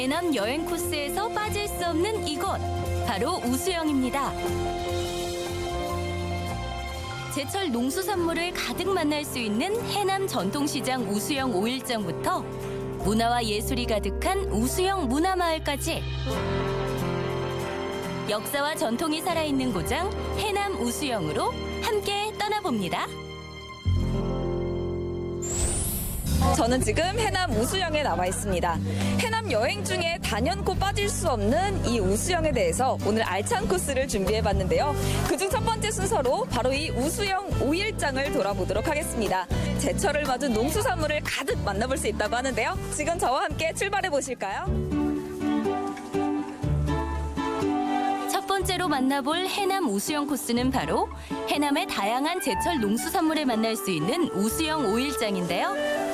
해남 여행 코스에서 빠질 수 없는 이곳, 바로 우수영입니다. 제철 농수산물을 가득 만날 수 있는 해남 전통시장 우수영 5일장부터 문화와 예술이 가득한 우수영 문화마을까지 역사와 전통이 살아있는 고장 해남 우수영으로 함께 떠나봅니다. 저는 지금 해남 우수영에 나와 있습니다. 해남 여행 중에 단연코 빠질 수 없는 이 우수영에 대해서 오늘 알찬 코스를 준비해봤는데요. 그중 첫 번째 순서로 바로 이 우수영 5일장을 돌아보도록 하겠습니다. 제철을 맞은 농수산물을 가득 만나볼 수 있다고 하는데요. 지금 저와 함께 출발해 보실까요? 첫 번째로 만나볼 해남 우수영 코스는 바로 해남의 다양한 제철 농수산물을 만날 수 있는 우수영 5일장인데요.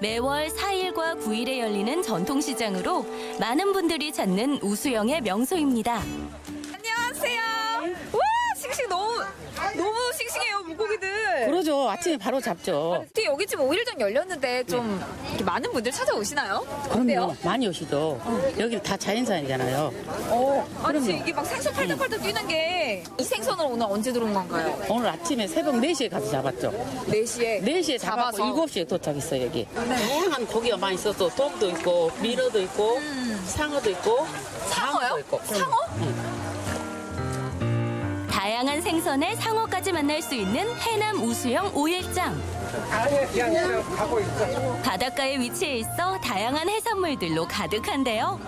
매월 4일과 9일에 열리는 전통시장으로 많은 분들이 찾는 우수영의 명소입니다. 안녕하세요. 와, 싱싱 너무 싱싱해요, 물고기들. 그러죠. 아침에 바로 잡죠. 어떻게 여기 지금 5일장 열렸는데 좀 이렇게 많은 분들 찾아오시나요? 그럼요. 많이 오시죠. 여기 다 자연산이잖아요. 아니 지금 이게 막 생선 팔딱팔딱 뛰는 게 이 생선은 오늘 언제 들어온 건가요? 오늘 아침에 새벽 4시에 가서 잡았죠. 4시에 4시에 잡아서 7시에 도착했어요, 여기. 다양한 고기가 많이 있어서 독도 있고, 민어도 있고, 상어도 있고, 상어요? 상어도 있고. 상어? 다양한 생선에 상어까지 만날 수 있는 해남 우수영 5일장. 바닷가에 위치해 있어 다양한 해산물들로 가득한데요.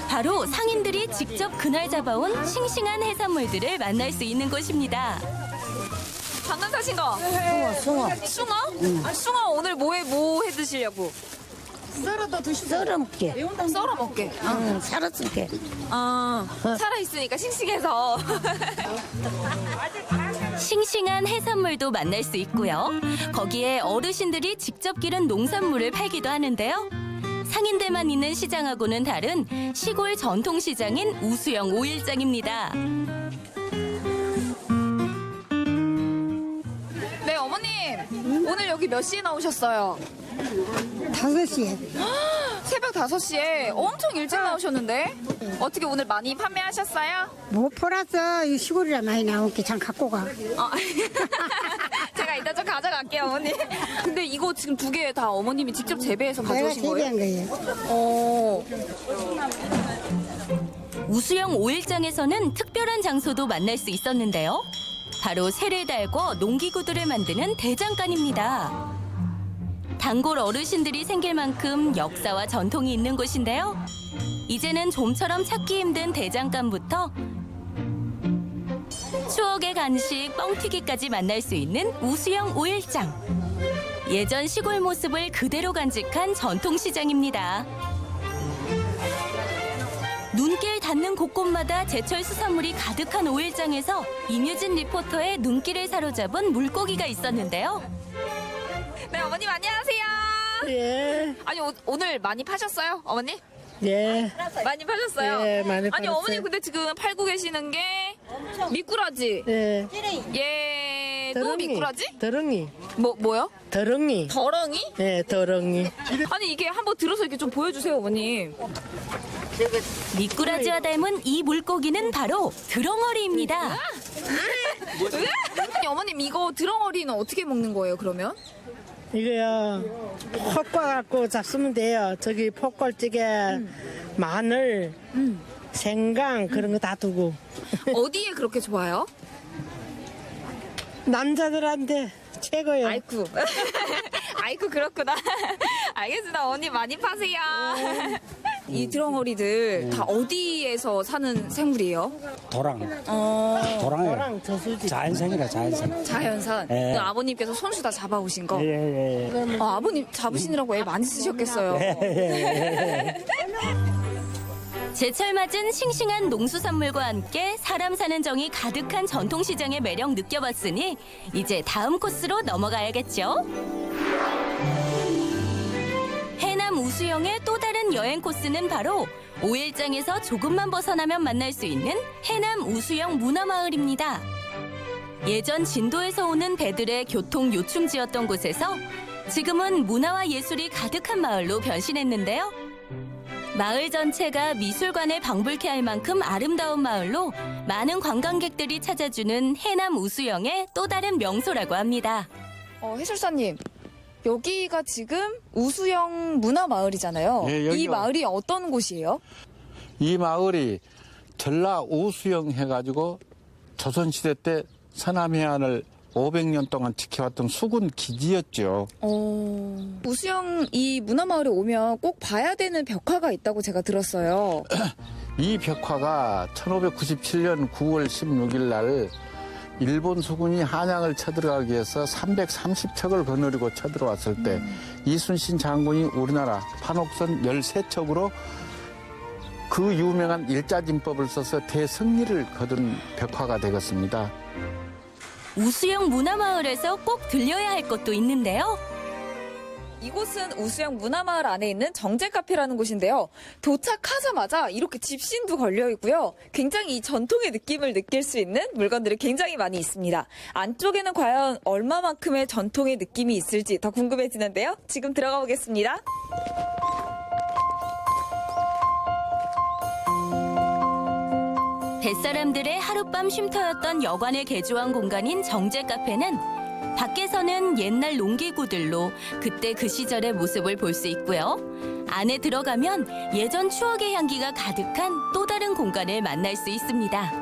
바로 상인들이 직접 그날 잡아온 싱싱한 해산물들을 만날 수 있는 곳입니다. 방금 사신 거? 숭어. 숭어? 숭어 오늘 뭐 해 드시려고? 썰어 먹게. 썰어 먹게. 살았을게. 살아있으니까 싱싱해서. 싱싱한 해산물도 만날 수 있고요. 거기에 어르신들이 직접 기른 농산물을 팔기도 하는데요. 상인들만 있는 시장하고는 다른 시골 전통시장인 우수영 5일장입니다. 네, 어머님. 오늘 여기 몇 시에 나오셨어요? 5시에. 새벽 5시에 엄청 일찍 나오셨는데? 어떻게 오늘 많이 판매하셨어요? 못 팔았어. 이 시골이라 많이 나온 게 참 갖고 가. 제가 이따 좀 가져갈게요, 어머니. 근데 이거 지금 2개 다 어머님이 직접 재배해서 내가 가져오신 재배한 거예요? 거예요. 우수영 5일장에서는 특별한 장소도 만날 수 있었는데요. 바로 새를 달고 농기구들을 만드는 대장간입니다. 단골 어르신들이 생길 만큼 역사와 전통이 있는 곳인데요. 이제는 좀처럼 찾기 힘든 대장간부터 추억의 간식 뻥튀기까지 만날 수 있는 우수영 5일장. 예전 시골 모습을 그대로 간직한 전통시장입니다. 눈길 닿는 곳곳마다 제철 수산물이 가득한 5일장에서 임유진 리포터의 눈길을 사로잡은 물고기가 있었는데요. 네, 어머님 안녕하세요. 예, 아니, 오늘 많이 파셨어요, 어머니? 예, 많이 파셨어요? 예, 많이 아니, 팔았어요. 어머님 근데 지금 팔고 계시는 게 미꾸라지. 예. 예, 또 미꾸라지? 더렁이, 뭐요? 더렁이, 더렁이? 예, 더렁이. 아니, 이게 한번 들어서 이렇게 좀 보여주세요, 어머님. 미꾸라지와 닮은 이 물고기는 바로 드렁어리입니다. 아니, 어머님 이거 드렁어리는 어떻게 먹는 거예요, 그러면? 이거요, 퍽과 갖고 잡수면 돼요. 저기 폭골찌개, 마늘, 생강 그런 거 다 두고. 어디에 그렇게 좋아요? 남자들한테 최고요. 아이쿠. 아이쿠, 그렇구나. 알겠습니다. 어머니 많이 파세요. 이 드렁어리들 다 어디에서 사는 생물이에요? 도랑. 도랑이에요. 저랑 저수지. 자연생이라 자연생. 자연산. 예. 그 아버님께서 손수 다 잡아오신 거. 예, 예, 아버님 잡으시느라고 애 많이 쓰셨겠어요. 예. 제철 맞은 싱싱한 농수산물과 함께 사람 사는 정이 가득한 전통시장의 매력 느껴봤으니 이제 다음 코스로 넘어가야겠죠? 해남 우수영의 또 다른 여행 코스는 바로 5일장에서 조금만 벗어나면 만날 수 있는 해남 우수영 문화마을입니다. 예전 진도에서 오는 배들의 교통 요충지였던 곳에서 지금은 문화와 예술이 가득한 마을로 변신했는데요. 마을 전체가 미술관을 방불케 할 만큼 아름다운 마을로 많은 관광객들이 찾아주는 해남 우수영의 또 다른 명소라고 합니다. 해설사님, 여기가 지금 우수영 문화마을이잖아요. 예, 여기요. 이 마을이 어떤 곳이에요? 이 마을이 전라 우수영 해가지고 조선시대 때 서남해안을 500년 동안 지켜왔던 수군 기지였죠. 우수영 이 문화마을에 오면 꼭 봐야 되는 벽화가 있다고 제가 들었어요. 이 벽화가 1597년 9월 16일 날 일본 수군이 한양을 쳐들어가기 위해서 330척을 거느리고 쳐들어왔을 때 이순신 장군이 우리나라 판옥선 13척으로 그 유명한 일자진법을 써서 대승리를 거둔 벽화가 되겠습니다. 우수영 문화마을에서 꼭 들려야 할 것도 있는데요. 이곳은 우수영 문화마을 안에 있는 정제카페라는 곳인데요. 도착하자마자 이렇게 집신도 걸려 있고요. 굉장히 이 전통의 느낌을 느낄 수 있는 물건들이 굉장히 많이 있습니다. 안쪽에는 과연 얼마만큼의 전통의 느낌이 있을지 더 궁금해지는데요. 지금 들어가 보겠습니다. 뱃사람들의 하룻밤 쉼터였던 여관을 개조한 공간인 정제카페는 밖에서는 옛날 농기구들로 그때 그 시절의 모습을 볼 수 있고요. 안에 들어가면 예전 추억의 향기가 가득한 또 다른 공간을 만날 수 있습니다.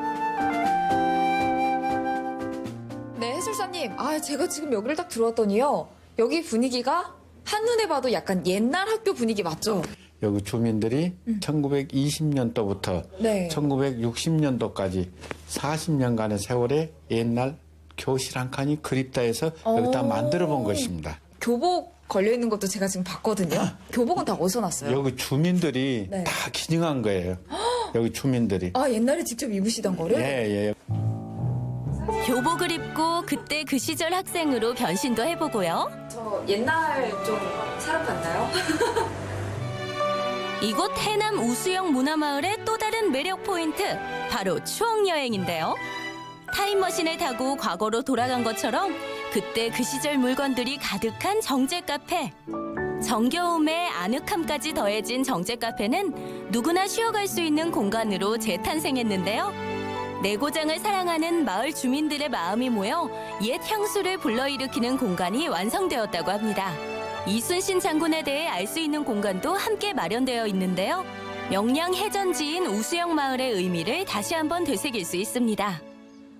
네, 해설사님. 제가 지금 여기를 딱 들어왔더니요. 여기 분위기가 한눈에 봐도 약간 옛날 학교 분위기 맞죠? 여기 주민들이 1920년도부터 네. 1960년도까지 40년간의 세월에 옛날 교실 한 칸이 그립다 해서 여기다 만들어 본 것입니다. 교복 걸려 있는 것도 제가 지금 봤거든요. 교복은 다 어디서 났어요? 여기 주민들이 네. 다 기증한 거예요. 여기 주민들이. 옛날에 직접 입으시던 거를? 예. 교복을 입고 그때 그 시절 학생으로 변신도 해보고요. 저 옛날 좀 사람 같나요? 이곳 해남 우수영 문화마을의 또 다른 매력 포인트, 바로 추억여행인데요. 타임머신을 타고 과거로 돌아간 것처럼 그때 그 시절 물건들이 가득한 정제카페. 정겨움에 아늑함까지 더해진 정제카페는 누구나 쉬어갈 수 있는 공간으로 재탄생했는데요. 내고장을 사랑하는 마을 주민들의 마음이 모여 옛 향수를 불러일으키는 공간이 완성되었다고 합니다. 이순신 장군에 대해 알 수 있는 공간도 함께 마련되어 있는데요. 명량 해전지인 우수영 마을의 의미를 다시 한번 되새길 수 있습니다.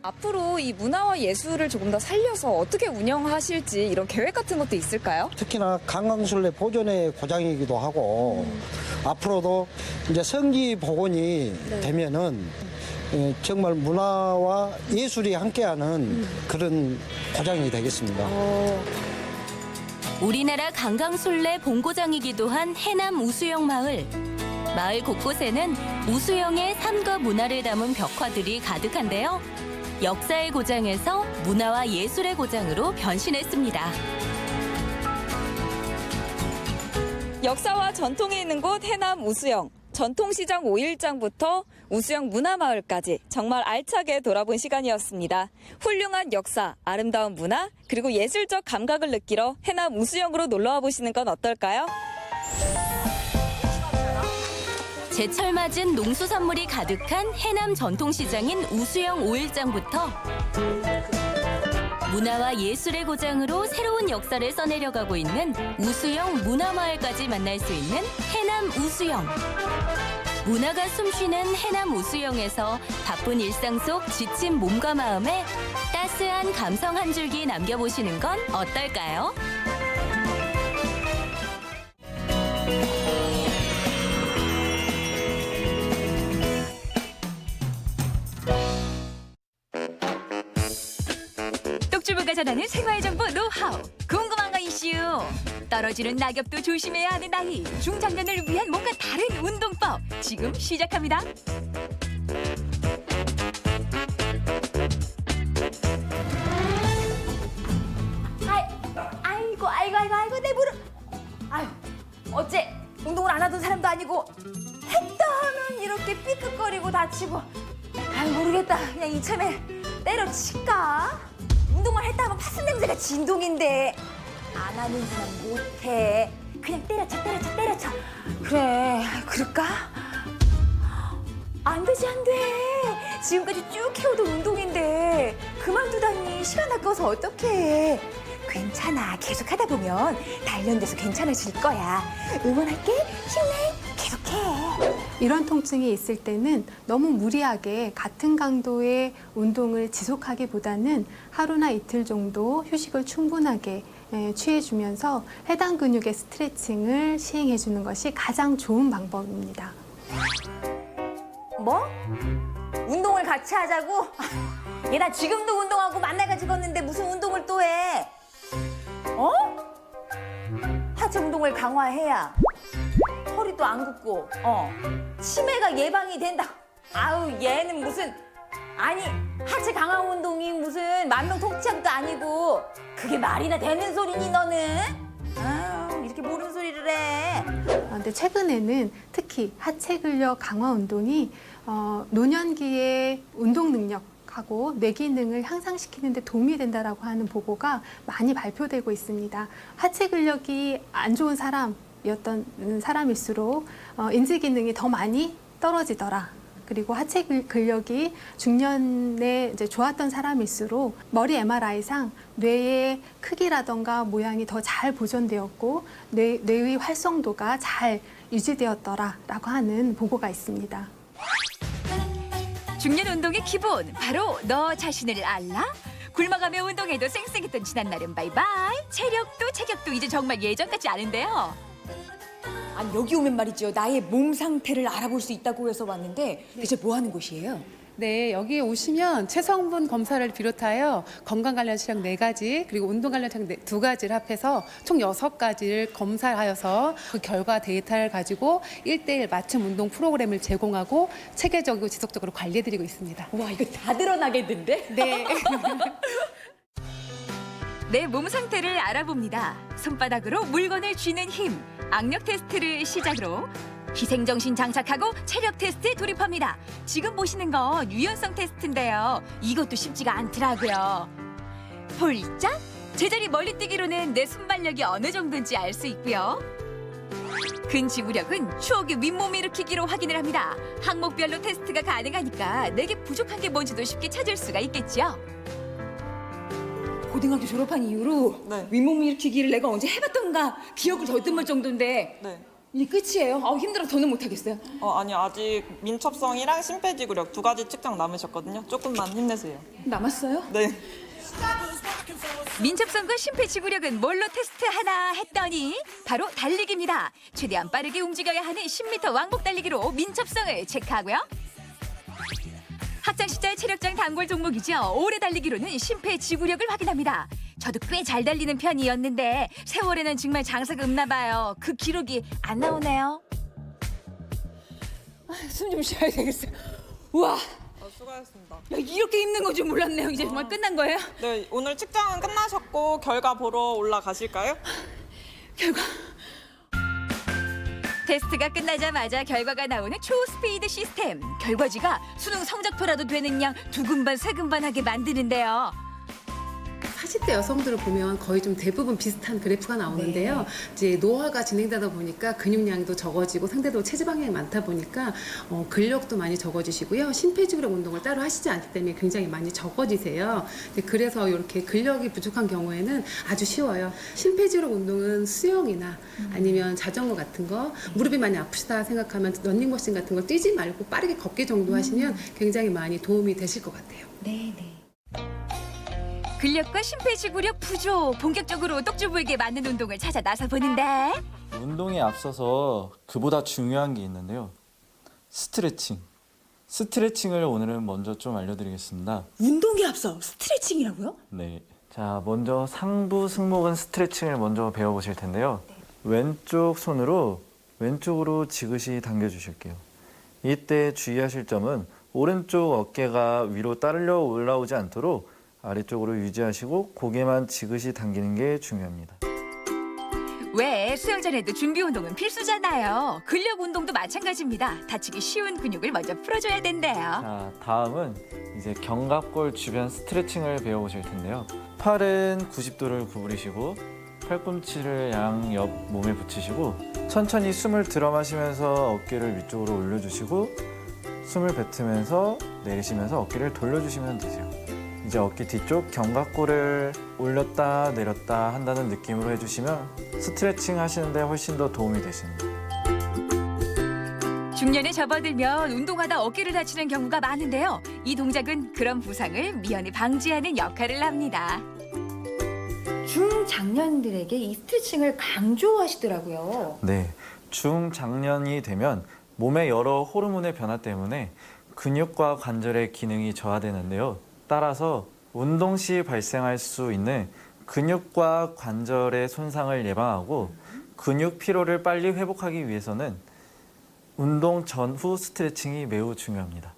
앞으로 이 문화와 예술을 조금 더 살려서 어떻게 운영하실지 이런 계획 같은 것도 있을까요? 특히나 관광술래 보존의 고장이기도 하고 앞으로도 이제 성기 복원이 되면은 정말 문화와 예술이 함께하는 그런 고장이 되겠습니다. 우리나라 관광술래 본고장이기도 한 해남 우수영 마을. 마을 곳곳에는 우수영의 삶과 문화를 담은 벽화들이 가득한데요. 역사의 고장에서 문화와 예술의 고장으로 변신했습니다. 역사와 전통이 있는 곳 해남 우수영. 전통시장 5일장부터 우수영 문화마을까지 정말 알차게 돌아본 시간이었습니다. 훌륭한 역사, 아름다운 문화, 그리고 예술적 감각을 느끼러 해남 우수영으로 놀러와 보시는 건 어떨까요? 제철 맞은 농수산물이 가득한 해남 전통시장인 우수영 5일장부터 문화와 예술의 고장으로 새로운 역사를 써내려가고 있는 우수영 문화마을까지 만날 수 있는 해남 우수영. 문화가 숨쉬는 해남 우수영에서 바쁜 일상 속 지친 몸과 마음에 따스한 감성 한 줄기 남겨보시는 건 어떨까요? 똑주부가 전하는 생활정보 노하우. 궁금한 거 이슈. 떨어지는 낙엽도 조심해야 하는 나이. 중장년을 위한 뭔가 다른 운동법. 지금 시작합니다. 아이고 내 무릎. 아유, 어째 운동을 안 하던 사람도 아니고 했다 하면 이렇게 삐끗거리고 다치고. 모르겠다. 그냥 이참에 때려칠까? 운동만 했다 하면 파스 냄새가 진동인데. 안 하는 사람 못해. 그냥 때려쳐, 때려쳐, 때려쳐. 그래, 그럴까? 안 되지, 안 돼. 지금까지 쭉 해오던 운동인데 그만두다니 시간 아까워서 어떡해. 괜찮아. 계속 하다 보면 단련돼서 괜찮아질 거야. 응원할게. 힘내. 계속해. 이런 통증이 있을 때는 너무 무리하게 같은 강도의 운동을 지속하기보다는 하루나 이틀 정도 휴식을 충분하게 취해주면서 해당 근육의 스트레칭을 시행해주는 것이 가장 좋은 방법입니다. 뭐? 운동을 같이 하자고? 얘 나 지금도 운동하고 만나가지고 걷는데 무슨 운동을 또 해? 어? 하체 운동을 강화해야 허리도 안 굽고 치매가 예방이 된다. 아우 얘는 무슨 아니 하체 강화 운동이 무슨 만병통치약도 아니고 그게 말이나 되는 소리니 너는? 아유 이렇게 모르는 소리를 해. 근데 최근에는 특히 하체 근력 강화 운동이 노년기의 운동 능력하고 뇌 기능을 향상시키는 데 도움이 된다라고 하는 보고가 많이 발표되고 있습니다. 하체 근력이 안 좋은 사람이었던 사람일수록 인지 기능이 더 많이 떨어지더라. 그리고 하체 근력이 중년에 이제 좋았던 사람일수록 머리 MRI상 뇌의 크기라던가 모양이 더 잘 보존되었고 뇌의 활성도가 잘 유지되었더라라고 하는 보고가 있습니다. 중년 운동의 기본 바로 너 자신을 알라. 굶어가며 운동해도 쌩쌩했던 지난날은 바이바이. 체격도 이제 정말 예전 같지 않은데요. 아니 여기 오면 말이죠 나의 몸 상태를 알아볼 수 있다고 해서 왔는데 대체 뭐 하는 곳이에요? 네, 여기에 오시면 체성분 검사를 비롯하여 건강 관련 치료 4가지 그리고 운동 관련 치료 2가지를 합해서 총 6가지를 검사하여서 그 결과 데이터를 가지고 1:1 맞춤 운동 프로그램을 제공하고 체계적이고 지속적으로 관리해드리고 있습니다. 와 이거 다 드러나겠는데? 네. 내 몸 상태를 알아봅니다. 손바닥으로 물건을 쥐는 힘, 악력 테스트를 시작으로 희생정신 장착하고 체력 테스트에 돌입합니다. 지금 보시는 건 유연성 테스트인데요. 이것도 쉽지가 않더라고요. 홀짝 제자리 멀리 뛰기로는 내 순발력이 어느 정도인지 알 수 있고요. 근지구력은 추억의 윗몸 일으키기로 확인을 합니다. 항목별로 테스트가 가능하니까 내게 부족한 게 뭔지도 쉽게 찾을 수가 있겠죠. 고등학교 졸업한 이후로 윗몸 일으키기를 내가 언제 해봤던가 기억을 더듬을 정도인데 이게 끝이에요? 힘들어 더는 못하겠어요. 아니 아직 민첩성이랑 심폐지구력 2가지 측정 남으셨거든요. 조금만 힘내세요. 남았어요? 네. 민첩성과 심폐지구력은 뭘로 테스트하나 했더니 바로 달리기입니다. 최대한 빠르게 움직여야 하는 10m 왕복 달리기로 민첩성을 체크하고요. 학창시절 체력장 단골 종목이죠. 오래 달리기로는 심폐지구력을 확인합니다. 저도 꽤 잘 달리는 편이었는데 세월에는 정말 장사가 없나 봐요. 그 기록이 안 나오네요. 숨 좀 쉬어야 되겠어요. 우와 수고하셨습니다. 야, 이렇게 힘든 건 줄 몰랐네요. 이제 정말 끝난 거예요? 네, 오늘 측정은 끝나셨고 결과 보러 올라가실까요? 결과 테스트가 끝나자마자 결과가 나오는 초스피드 시스템. 결과지가 수능 성적표라도 되는 양 두근반 세근반하게 만드는데요. 40대 여성들을 보면 거의 좀 대부분 비슷한 그래프가 나오는데요. 이제 노화가 진행되다 보니까 근육량도 적어지고 상대적으로 체지방량이 많다 보니까 근력도 많이 적어지시고요. 심폐지구력 운동을 따로 하시지 않기 때문에 굉장히 많이 적어지세요. 그래서 이렇게 근력이 부족한 경우에는 아주 쉬워요. 심폐지구력 운동은 수영이나 아니면 자전거 같은 거, 무릎이 많이 아프시다 생각하면 런닝머신 같은 거 뛰지 말고 빠르게 걷기 정도 하시면 굉장히 많이 도움이 되실 것 같아요. 네네. 근력과 심폐지구력 부족, 본격적으로 떡주부에게 맞는 운동을 찾아 나서 보는데 운동에 앞서서 그보다 중요한 게 있는데요. 스트레칭. 스트레칭을 오늘은 먼저 좀 알려드리겠습니다. 운동에 앞서 스트레칭이라고요? 네. 자, 먼저 상부 승모근 스트레칭을 먼저 배워보실 텐데요. 왼쪽 손으로 왼쪽으로 지그시 당겨주실게요. 이때 주의하실 점은 오른쪽 어깨가 위로 따르려 올라오지 않도록 아래쪽으로 유지하시고 고개만 지그시 당기는 게 중요합니다. 왜 수영 전에도 준비 운동은 필수잖아요. 근력 운동도 마찬가지입니다. 다치기 쉬운 근육을 먼저 풀어줘야 된대요. 자, 다음은 이제 견갑골 주변 스트레칭을 배워보실 텐데요. 팔은 90도를 구부리시고 팔꿈치를 양옆 몸에 붙이시고 천천히 숨을 들어 마시면서 어깨를 위쪽으로 올려주시고 숨을 뱉으면서 내리시면서 어깨를 돌려주시면 되세요. 이제 어깨 뒤쪽 견갑골을 올렸다 내렸다 한다는 느낌으로 해주시면 스트레칭 하시는데 훨씬 더 도움이 되십니다. 중년에 접어들면 운동하다 어깨를 다치는 경우가 많은데요. 이 동작은 그런 부상을 미연에 방지하는 역할을 합니다. 중장년들에게 이 스트레칭을 강조하시더라고요. 네, 중장년이 되면 몸의 여러 호르몬의 변화 때문에 근육과 관절의 기능이 저하되는데요. 따라서 운동 시 발생할 수 있는 근육과 관절의 손상을 예방하고 근육 피로를 빨리 회복하기 위해서는 운동 전후 스트레칭이 매우 중요합니다.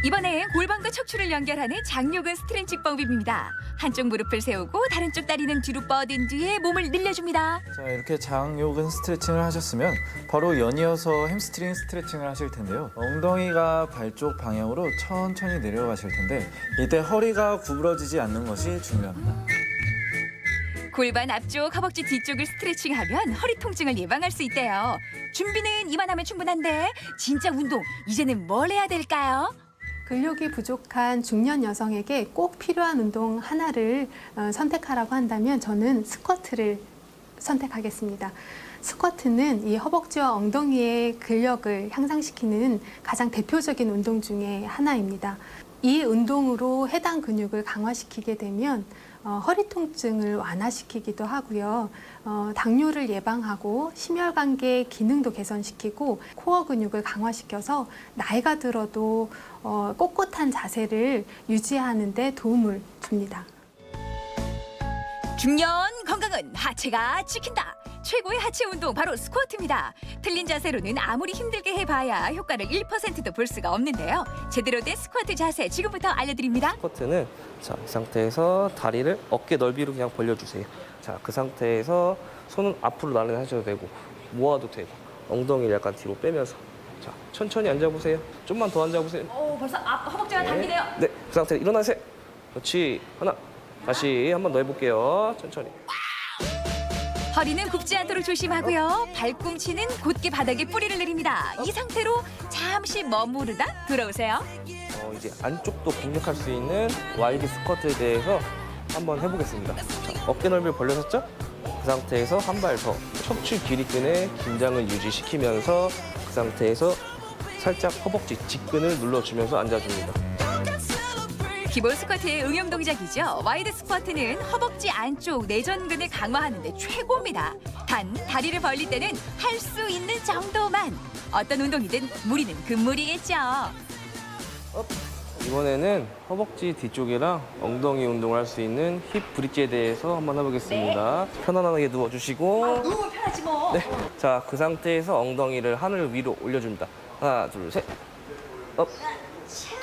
이번엔 골반과 척추를 연결하는 장요근 스트레칭법입니다. 한쪽 무릎을 세우고 다른 쪽 다리는 뒤로 뻗은 뒤에 몸을 늘려줍니다. 자, 이렇게 장요근 스트레칭을 하셨으면 바로 연이어서 햄스트링 스트레칭을 하실 텐데요. 엉덩이가 발 쪽 방향으로 천천히 내려가실 텐데 이때 허리가 구부러지지 않는 것이 중요합니다. 골반 앞쪽, 허벅지 뒤쪽을 스트레칭하면 허리 통증을 예방할 수 있대요. 준비는 이만하면 충분한데 진짜 운동, 이제는 뭘 해야 될까요? 근력이 부족한 중년 여성에게 꼭 필요한 운동 하나를 선택하라고 한다면 저는 스쿼트를 선택하겠습니다. 스쿼트는 이 허벅지와 엉덩이의 근력을 향상시키는 가장 대표적인 운동 중에 하나입니다. 이 운동으로 해당 근육을 강화시키게 되면 허리 통증을 완화시키기도 하고요. 당뇨를 예방하고 심혈관계 기능도 개선시키고 코어 근육을 강화시켜서 나이가 들어도 꼿꼿한 자세를 유지하는 데 도움을 줍니다. 중년 건강은 하체가 지킨다. 최고의 하체 운동 바로 스쿼트입니다. 틀린 자세로는 아무리 힘들게 해봐야 효과를 1%도 볼 수가 없는데요. 제대로 된 스쿼트 자세 지금부터 알려드립니다. 스쿼트는 자, 이 상태에서 다리를 어깨 넓이로 그냥 벌려주세요. 자, 그 상태에서 손은 앞으로 나란하셔도 되고 모아도 되고 엉덩이를 약간 뒤로 빼면서 자, 천천히 앉아보세요. 좀만 더 앉아보세요. 벌써 허벅지가 당기네요. 네, 그 상태로 일어나세요. 그렇지. 하나, 다시 한 번 더 해볼게요. 천천히. 허리는 굽지 않도록 조심하고요. 발꿈치는 곧게 바닥에 뿌리를 내립니다. 이 상태로 잠시 머무르다 돌아오세요. 이제 안쪽도 공략할 수 있는 와이드 스쿼트에 대해서 한번 해보겠습니다. 자, 어깨 넓이를 벌려섰죠? 그 상태에서 한 발 더 척추 길이끈의 긴장을 유지시키면서 그 상태에서 살짝 허벅지 직근을 눌러주면서 앉아줍니다. 기본 스쿼트의 응용 동작이죠. 와이드 스쿼트는 허벅지 안쪽 내전근을 강화하는 데 최고입니다. 단 다리를 벌릴 때는 할 수 있는 정도만. 어떤 운동이든 무리는 금물이겠죠. 이번에는 허벅지 뒤쪽이랑 엉덩이 운동을 할 수 있는 힙 브릿지에 대해서 한번 해보겠습니다. 편안하게 누워주시고 누우면 편하지 뭐. 네. 자, 그 상태에서 엉덩이를 하늘 위로 올려줍니다. 하나, 둘, 셋. 업.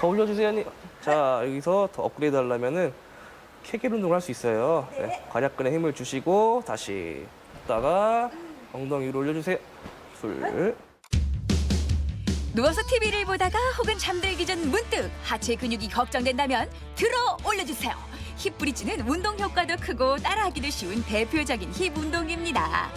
더 올려주세요, 언니. 자, 여기서 더 업그레이드 하려면은 케겔 운동을 할 수 있어요. 네. 관략근에 힘을 주시고 다시 했다가 엉덩이 위로 올려주세요. 둘. 누워서 TV를 보다가 혹은 잠들기 전 문득 하체 근육이 걱정된다면 들어 올려주세요. 힙 브릿지는 운동 효과도 크고 따라하기도 쉬운 대표적인 힙 운동입니다.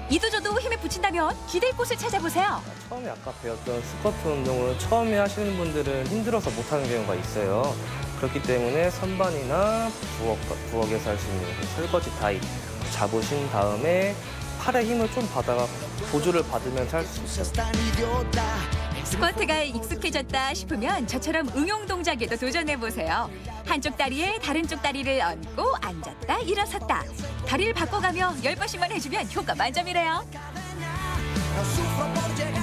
이도저도 힘에 부친다면 기댈 곳을 찾아보세요. 처음에 아까 배웠던 스쿼트 운동을 처음에 하시는 분들은 힘들어서 못하는 경우가 있어요. 그렇기 때문에 선반이나 부엌에서 할 수 있는 설거지 타입 잡으신 다음에 팔에 힘을 좀 받아가 보조를 받으면서 할 수 있어요. 스쿼트가 익숙해졌다 싶으면 저처럼 응용 동작에도 도전해보세요. 한쪽 다리에 다른 쪽 다리를 얹고 앉았다 일어섰다. 다리를 바꿔가며 10번씩만 해주면 효과 만점이래요.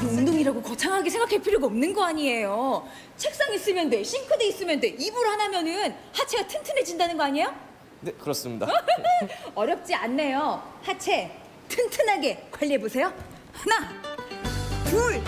운동이라고 거창하게 생각할 필요가 없는 거 아니에요. 책상 있으면 돼, 싱크대 있으면 돼. 이불 하나면은 하체가 튼튼해진다는 거 아니에요? 네, 그렇습니다. 어렵지 않네요. 하체 튼튼하게 관리해보세요. 하나, 둘.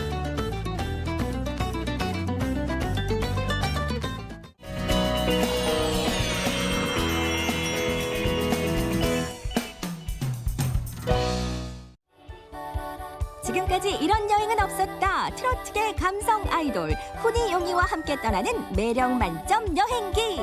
지금까지 이런 여행은 없었다. 트로트계 감성 아이돌 훈이 용이와 함께 떠나는 매력 만점 여행기.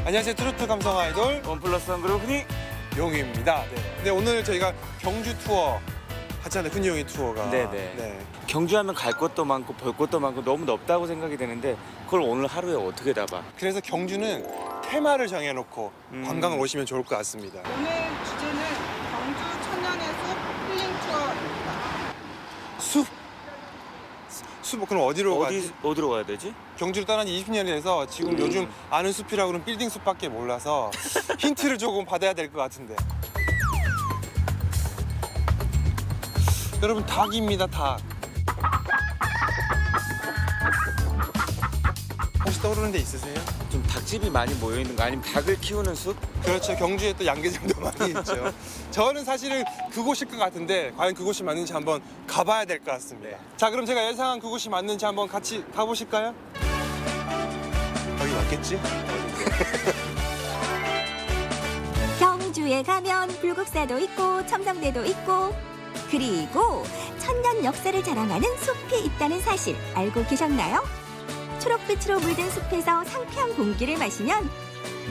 안녕하세요. 트로트 감성 아이돌 원플러스 원 그룹 흔히 용희입니다. 네. 근데 오늘 저희가 경주 투어 하잖아요. 흔히 용희 투어가. 네네. 네. 경주하면 갈 곳도 많고 볼 곳도 많고 너무 넓다고 생각이 되는데 그걸 오늘 하루에 어떻게 다 봐? 그래서 경주는 테마를 정해놓고 관광을 오시면 좋을 것 같습니다. 오늘 주제는 경주 천년의 숲 힐링 투어입니다. 숲? 숲 그럼 어디로 가지? 어디로 가야 되지? 경주를 떠난 지 20년이 돼서 지금 요즘 아는 숲이라고 그러면 빌딩 숲밖에 몰라서 힌트를 조금 받아야 될 것 같은데. 여러분 닭입니다. 닭. 혹시 떠오르는 데 있으세요? 좀 닭집이 많이 모여 있는 거 아니면 닭을 키우는 숲? 그렇죠. 경주에 또 양계장도 많이 있죠. 저는 사실은 그곳일 것 같은데 과연 그곳이 맞는지 한번 가봐야 될 것 같습니다. 자, 그럼 제가 예상한 그곳이 맞는지 한번 같이 가보실까요? 여기 맞겠지? 경주에 가면 불국사도 있고 첨성대도 있고 그리고 천년 역사를 자랑하는 숲이 있다는 사실 알고 계셨나요? 초록빛으로 물든 숲에서 상쾌한 공기를 마시면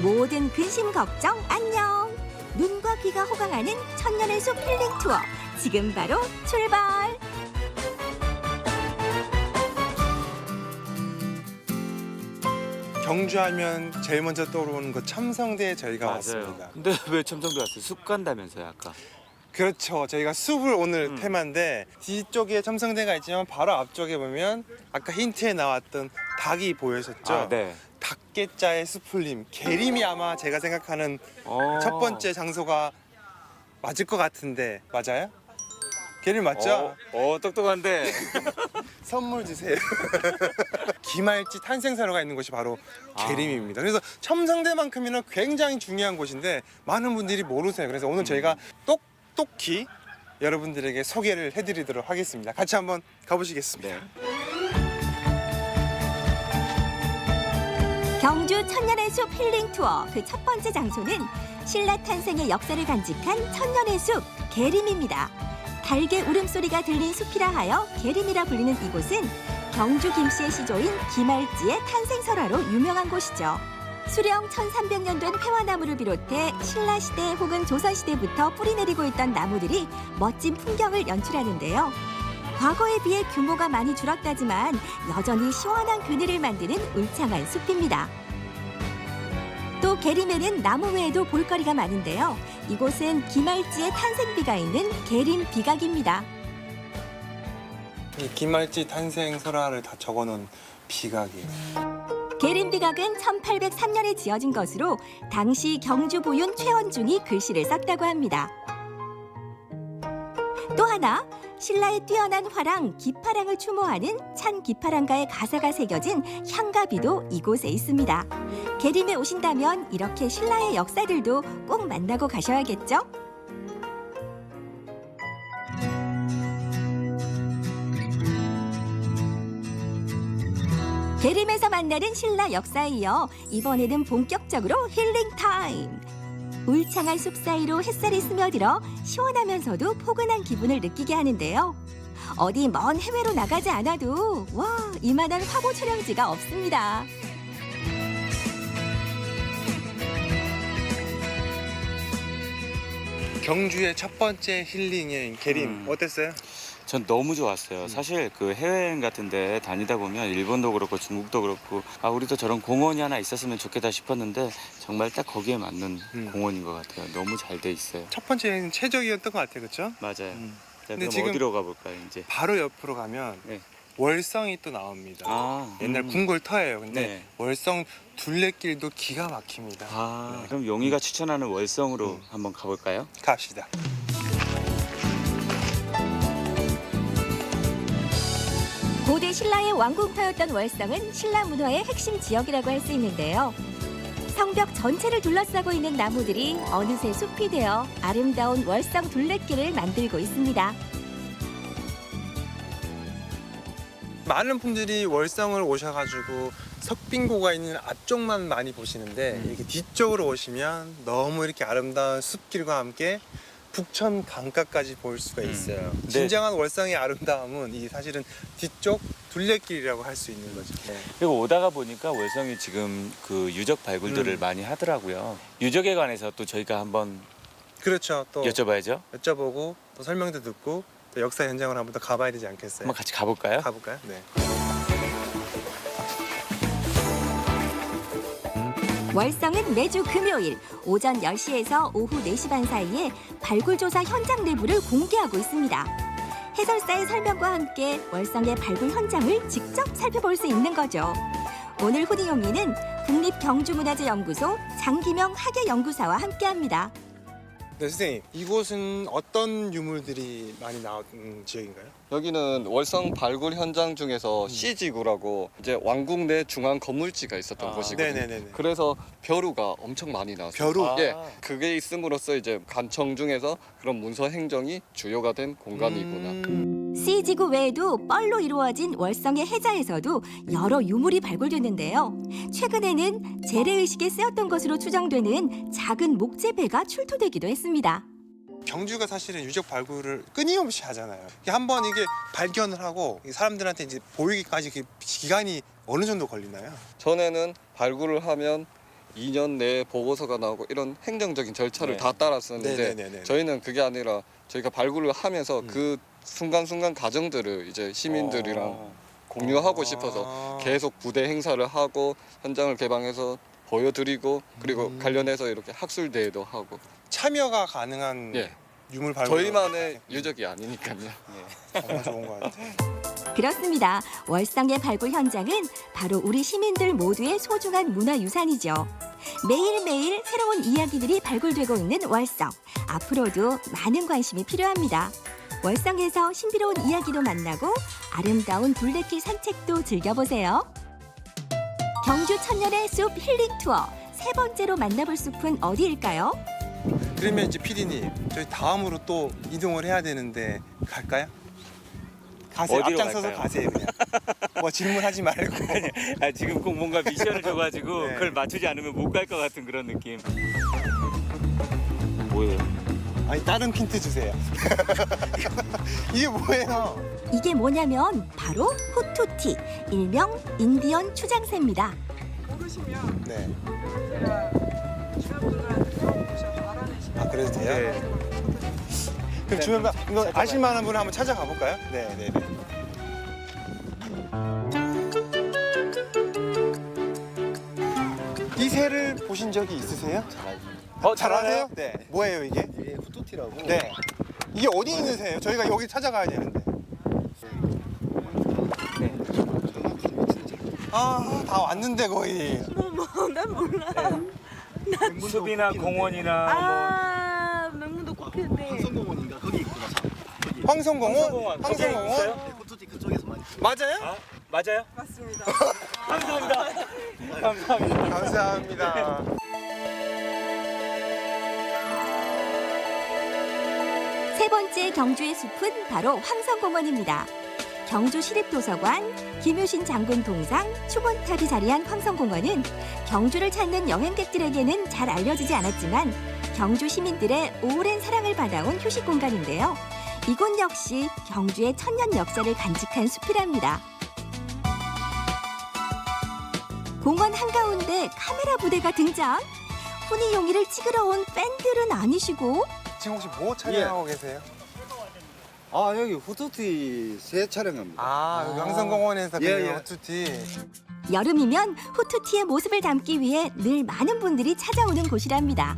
모든 근심 걱정 안녕! 눈과 귀가 호강하는 천년의 숲 힐링 투어 지금 바로 출발! 경주하면 제일 먼저 떠오르는 거 첨성대에 저희가 맞아요. 왔습니다. 근데 왜 첨성도 왔어요? 숲 간다면서요 아까? 그렇죠. 저희가 숲을 오늘 테마인데 뒤쪽에 첨성대가 있지만 바로 앞쪽에 보면 아까 힌트에 나왔던 닭이 보이셨죠? 아, 네. 닭개자의 숲풀림, 계림이 아마 제가 생각하는 첫 번째 장소가 맞을 것 같은데 맞아요? 계림 맞죠? 똑똑한데. 선물 주세요. 기말지 탄생사로가 있는 곳이 바로 계림입니다. 그래서 첨성대만큼이나 굉장히 중요한 곳인데 많은 분들이 모르세요. 그래서 오늘 저희가 똑똑히 여러분들에게 소개를 해드리도록 하겠습니다. 같이 한번 가보시겠습니다. 경주 천년의 숲 힐링 투어 그 첫 번째 장소는 신라 탄생의 역사를 간직한 천년의 숲 계림입니다. 달개 울음소리가 들린 숲이라 하여 계림이라 불리는 이곳은 경주 김씨의 시조인 기말지의 탄생설화로 유명한 곳이죠. 수령 1300년 된 회화나무를 비롯해 신라시대 혹은 조선시대부터 뿌리내리고 있던 나무들이 멋진 풍경을 연출하는데요. 과거에 비해 규모가 많이 줄었다지만 여전히 시원한 그늘을 만드는 울창한 숲입니다. 또 계림에는 나무 외에도 볼거리가 많은데요. 이곳은 기말지의 탄생비가 있는 계림 비각입니다. 이 기말지 탄생 설화를 다 적어놓은 비각이에요. 계림 비각은 1803년에 지어진 것으로 당시 경주 보윤 최원중이 글씨를 썼다고 합니다. 또 하나 신라의 뛰어난 화랑 기파랑을 추모하는 찬 기파랑가의 가사가 새겨진 향가비도 이곳에 있습니다. 계림에 오신다면 이렇게 신라의 역사들도 꼭 만나고 가셔야겠죠? 계림에서 만나는 신라 역사에 이어 이번에는 본격적으로 힐링 타임! 울창한 숲 사이로 햇살이 스며들어 시원하면서도 포근한 기분을 느끼게 하는데요. 어디 먼 해외로 나가지 않아도 와 이만한 화보 촬영지가 없습니다. 경주의 첫 번째 힐링 여행 계림 어땠어요? 전 너무 좋았어요. 사실 그 해외여행 같은데 다니다 보면 일본도 그렇고 중국도 그렇고 아 우리도 저런 공원이 하나 있었으면 좋겠다 싶었는데 정말 딱 거기에 맞는 공원인 것 같아요. 너무 잘 돼 있어요. 첫 번째 여행은 최적이었던 것 같아요. 그렇죠? 맞아요. 자, 근데 그럼 지금 어디로 가볼까요 이제? 바로 옆으로 가면 월성이 또 나옵니다. 옛날 궁궐터예요. 근데 네. 월성 둘레길도 기가 막힙니다. 그럼 용희가 추천하는 월성으로 한번 가볼까요? 갑시다. 고대 신라의 왕궁터였던 월성은 신라 문화의 핵심 지역이라고 할 수 있는데요. 성벽 전체를 둘러싸고 있는 나무들이 어느새 숲이 되어 아름다운 월성 둘레길을 만들고 있습니다. 많은 분들이 월성을 오셔가지고 석빙고가 있는 앞쪽만 많이 보시는데 이렇게 뒤쪽으로 오시면 너무 이렇게 아름다운 숲길과 함께 북천 강가까지 볼 수가 있어요. 진정한 월성의 아름다움은 이 사실은 뒤쪽 둘레길이라고 할 수 있는 거죠. 네. 그리고 오다가 보니까 월성이 지금 그 유적 발굴들을 많이 하더라고요. 유적에 관해서 또 저희가 한번 그렇죠. 또 여쭤봐야죠. 여쭤보고 또 설명도 듣고 또 역사 현장을 한번 더 가봐야 되지 않겠어요? 한번 같이 가볼까요? 가볼까요? 네. 월성은 매주 금요일 오전 10시에서 오후 4시 반 사이에 발굴조사 현장 내부를 공개하고 있습니다. 해설사의 설명과 함께 월성의 발굴 현장을 직접 살펴볼 수 있는 거죠. 오늘 훈이용이는 국립경주문화재연구소 장기명 학예연구사와 함께합니다. 네, 선생님. 이곳은 어떤 유물들이 많이 나온 지역인가요? 여기는 월성 발굴 현장 중에서 C지구라고 이제 왕궁 내 중앙 건물지가 있었던 곳이거든요. 네네네네. 그래서 벼루가 엄청 많이 나왔어요. 벼루? 예, 그게 있음으로써 이제 간청 중에서 그런 문서 행정이 주요가 된 공간이구나. C지구 외에도 뻘로 이루어진 월성의 해자에서도 여러 유물이 발굴됐는데요. 최근에는 재래의식에 쓰였던 것으로 추정되는 작은 목재배가 출토되기도 했습니다. 경주가 사실은 유적 발굴을 끊임없이 하잖아요. 한번 이게 발견을 하고 사람들한테 이제 보이기까지 그 기간이 어느 정도 걸리나요? 전에는 발굴을 하면 2년 내에 보고서가 나오고 이런 행정적인 절차를 다 따랐었는데 네네네네. 저희는 그게 아니라 저희가 발굴을 하면서 그 순간순간 과정들을 이제 시민들이랑 공유하고 싶어서 계속 부대 행사를 하고 현장을 개방해서 보여드리고 그리고 관련해서 이렇게 학술 대회도 하고 참여가 가능한 유물 발굴 저희만의 유적이 아니니까요. 정말 좋은 것 같아요. 그렇습니다. 월성의 발굴 현장은 바로 우리 시민들 모두의 소중한 문화유산이죠. 매일매일 새로운 이야기들이 발굴되고 있는 월성. 앞으로도 많은 관심이 필요합니다. 월성에서 신비로운 이야기도 만나고 아름다운 둘레길 산책도 즐겨보세요. 경주 천년의 숲 힐링 투어 세 번째로 만나볼 숲은 어디일까요? 그러면 이제 PD님, 저희 다음으로 또 이동을 해야 되는데 갈까요? 가세요. 어디로 앞장서서 갈까요? 가세요 그냥. 뭐 질문하지 말고. 아, 지금 꼭 뭔가 미션을 줘가지고 그걸 맞추지 않으면 못 갈 것 같은 그런 느낌. 뭐예요? 아니 다른 힌트 주세요. 이게 뭐예요? 이게 뭐냐면 바로 후투티, 일명 인디언 추장새입니다. 모르시면 네. 제가 주변분들한테 물어보셔서 알아내시면 아 그래도 돼요? 그럼 주변 이거 아실 만한 분을 한번 찾아가 볼까요? 네, 네, 네. 이 새를 보신 적이 있으세요? 잘 아세요? 네. 뭐예요 이게? 이게 후토티라고. 네. 이게 어디 있는 새예요? 저희가 여기 찾아가야 되는데. 아, 다 왔는데 거의. 난 몰라. 숲이나 공원이나 명문도 꼽히는데. 황성공원인가 거기 있구나. 황성공원? 황성공원? 후토티 그쪽에서 많이. 맞아요? 맞아요? 맞습니다. 감사합니다. 감사합니다. 감사합니다. 세 번째 경주의 숲은 바로 황성공원입니다. 경주시립도서관, 김유신 장군 동상, 추문탑이 자리한 황성공원은 경주를 찾는 여행객들에게는 잘 알려지지 않았지만 경주 시민들의 오랜 사랑을 받아온 휴식 공간인데요. 이곳 역시 경주의 천년 역사를 간직한 숲이랍니다. 공원 한가운데 카메라 부대가 등장. 훈이용이를 찍으러 온 팬들은 아니시고 지금 혹시 뭐 촬영하고 계세요? 아 여기 후토티 새 촬영합니다. 아 여기 황성공원에서 예, 그 예. 후투티. 여름이면 후투티의 모습을 담기 위해 늘 많은 분들이 찾아오는 곳이랍니다.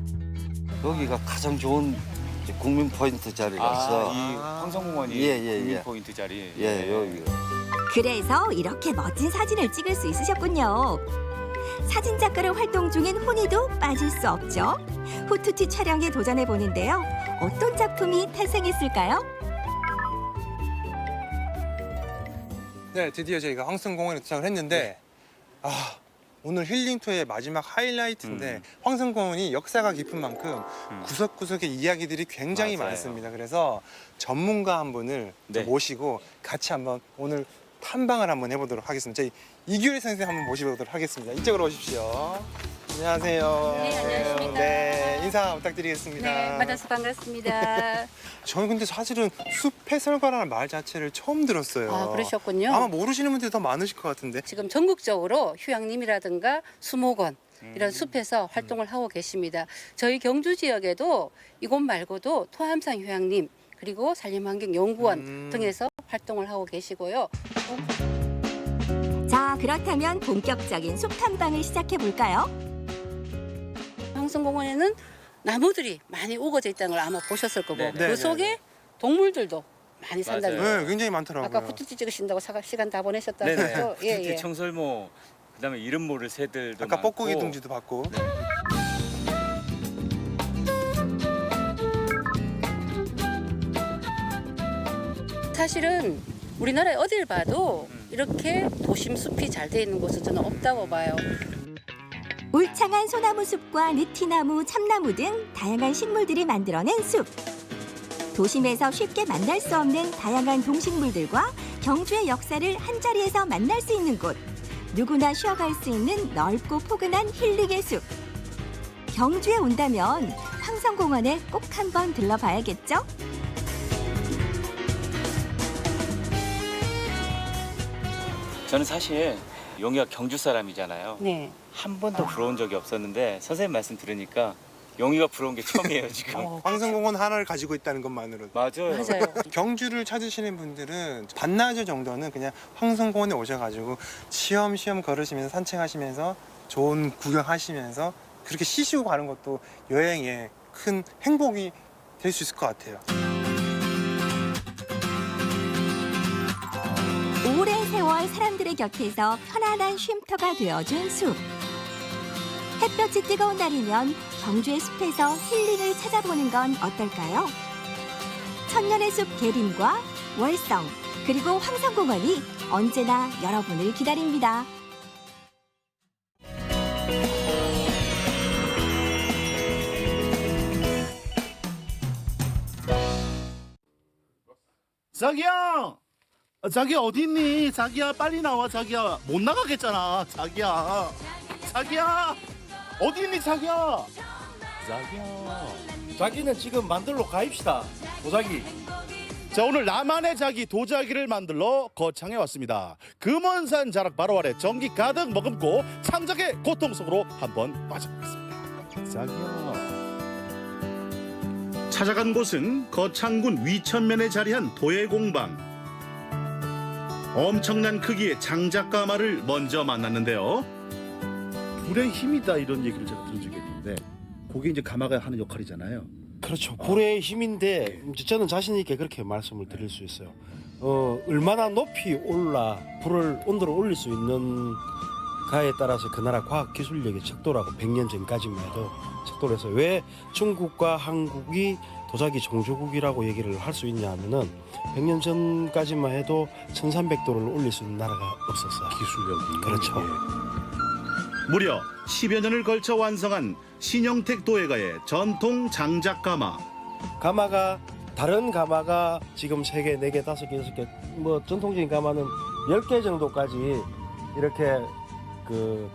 여기가 가장 좋은 이제 국민 포인트 자리라서. 이 황성공원이 예. 국민 포인트 자리. 예, 여기. 그래서 이렇게 멋진 사진을 찍을 수 있으셨군요. 사진작가로 활동 중인 훈이도 빠질 수 없죠. 후투티 촬영에 도전해 보는데요. 어떤 작품이 탄생했을까요? 네, 드디어 저희가 황성공원에 도착을 했는데 오늘 힐링 투어의 마지막 하이라이트인데 황성공원이 역사가 깊은 만큼 구석구석의 이야기들이 굉장히 맞아요. 많습니다. 그래서 전문가 한 분을 좀 모시고 같이 한번 오늘 탐방을 한번 해보도록 하겠습니다. 저희 이규일 선생님 한번 모셔보도록 하겠습니다. 이쪽으로 오십시오. 안녕하세요. 네, 안녕하십니까. 네, 인사 부탁드리겠습니다. 네, 만나서 반갑습니다. 저는 근데 사실은 숲 해설가라는 말 자체를 처음 들었어요. 아, 그러셨군요. 아마 모르시는 분들이 더 많으실 것 같은데. 지금 전국적으로 휴양림이라든가 수목원 이런 숲에서 활동을 하고 계십니다. 저희 경주 지역에도 이곳 말고도 토함산 휴양림 그리고 산림환경연구원 등에서 활동을 하고 계시고요. 자, 그렇다면 본격적인 숲 탐방을 시작해 볼까요? 황성공원에는 나무들이 많이 우거져 있다는 걸 아마 보셨을 거고 네, 그 네, 속에 동물들도 많이 산다는 거예요. 네, 굉장히 많더라고요. 아까 후트티 찍으신다고 시간 다 보내셨다고 네네. 해서 예. 청설모, 그다음에 이름 모를 새들도 아까 많고. 뻐꾸기 둥지도 봤고. 네. 사실은 우리나라에 어딜 봐도 이렇게 도심 숲이 잘 돼 있는 곳은 저는 없다고 봐요. 울창한 소나무 숲과 느티나무, 참나무 등 다양한 식물들이 만들어낸 숲. 도심에서 쉽게 만날 수 없는 다양한 동식물들과 경주의 역사를 한자리에서 만날 수 있는 곳. 누구나 쉬어갈 수 있는 넓고 포근한 힐링의 숲. 경주에 온다면 황성공원에 꼭 한번 들러봐야겠죠? 저는 사실 용이가 경주 사람이잖아요. 네. 한 번도 부러운 적이 없었는데 선생님 말씀 들으니까 용이가 부러운 게 처음이에요 지금. 황성공원 하나를 가지고 있다는 것만으로도. 맞아요. 경주를 찾으시는 분들은 반나절 정도는 그냥 황성공원에 오셔가지고 시험시험 걸으시면서 산책하시면서 좋은 구경하시면서 그렇게 쉬시고 가는 것도 여행의 큰 행복이 될 수 있을 것 같아요. 오랜 세월 사람들의 곁에서 편안한 쉼터가 되어준 숲. 햇볕이 뜨거운 날이면 경주의 숲에서 힐링을 찾아보는 건 어떨까요? 천년의 숲 계림과 월성, 그리고 황성공원이 언제나 여러분을 기다립니다. 자기야! 자기야 어디 있니? 자기야 빨리 나와. 자기야 못 나가겠잖아. 자기야 어디 있니? 자기야 자기는 지금 만들러 가입시다. 도자기. 자, 오늘 나만의 자기 도자기를 만들러 거창에 왔습니다. 금원산 자락 바로 아래 전기 가득 머금고 창작의 고통 속으로 한번 빠져보겠습니다. 자기야. 찾아간 곳은 거창군 위천면에 자리한 도예공방. 엄청난 크기의 장작가마를 먼저 만났는데요. 불의 힘이다 이런 얘기를 제가 들은 적이 있는데 그게 이제 가마가 하는 역할이잖아요. 그렇죠. 불의 힘인데 이제 저는 자신 있게 그렇게 말씀을 드릴 수 있어요. 얼마나 높이 올라 불을 온도를 올릴 수 있는가에 따라서 그 나라 과학 기술력이 척도라고 100년 전까지만 해도 척도를 해서 왜 중국과 한국이 도자기 종주국이라고 얘기를 할 수 있냐 하면은 100년 전까지만 해도 1300도를 올릴 수 있는 나라가 없었어요. 기술력이. 그렇죠. 무려 10여 년을 걸쳐 완성한 신영택 도예가의 전통 장작 가마. 가마가 다른 가마가 지금 3개, 4개, 5개, 6개 뭐 전통적인 가마는 10개 정도까지 이렇게 그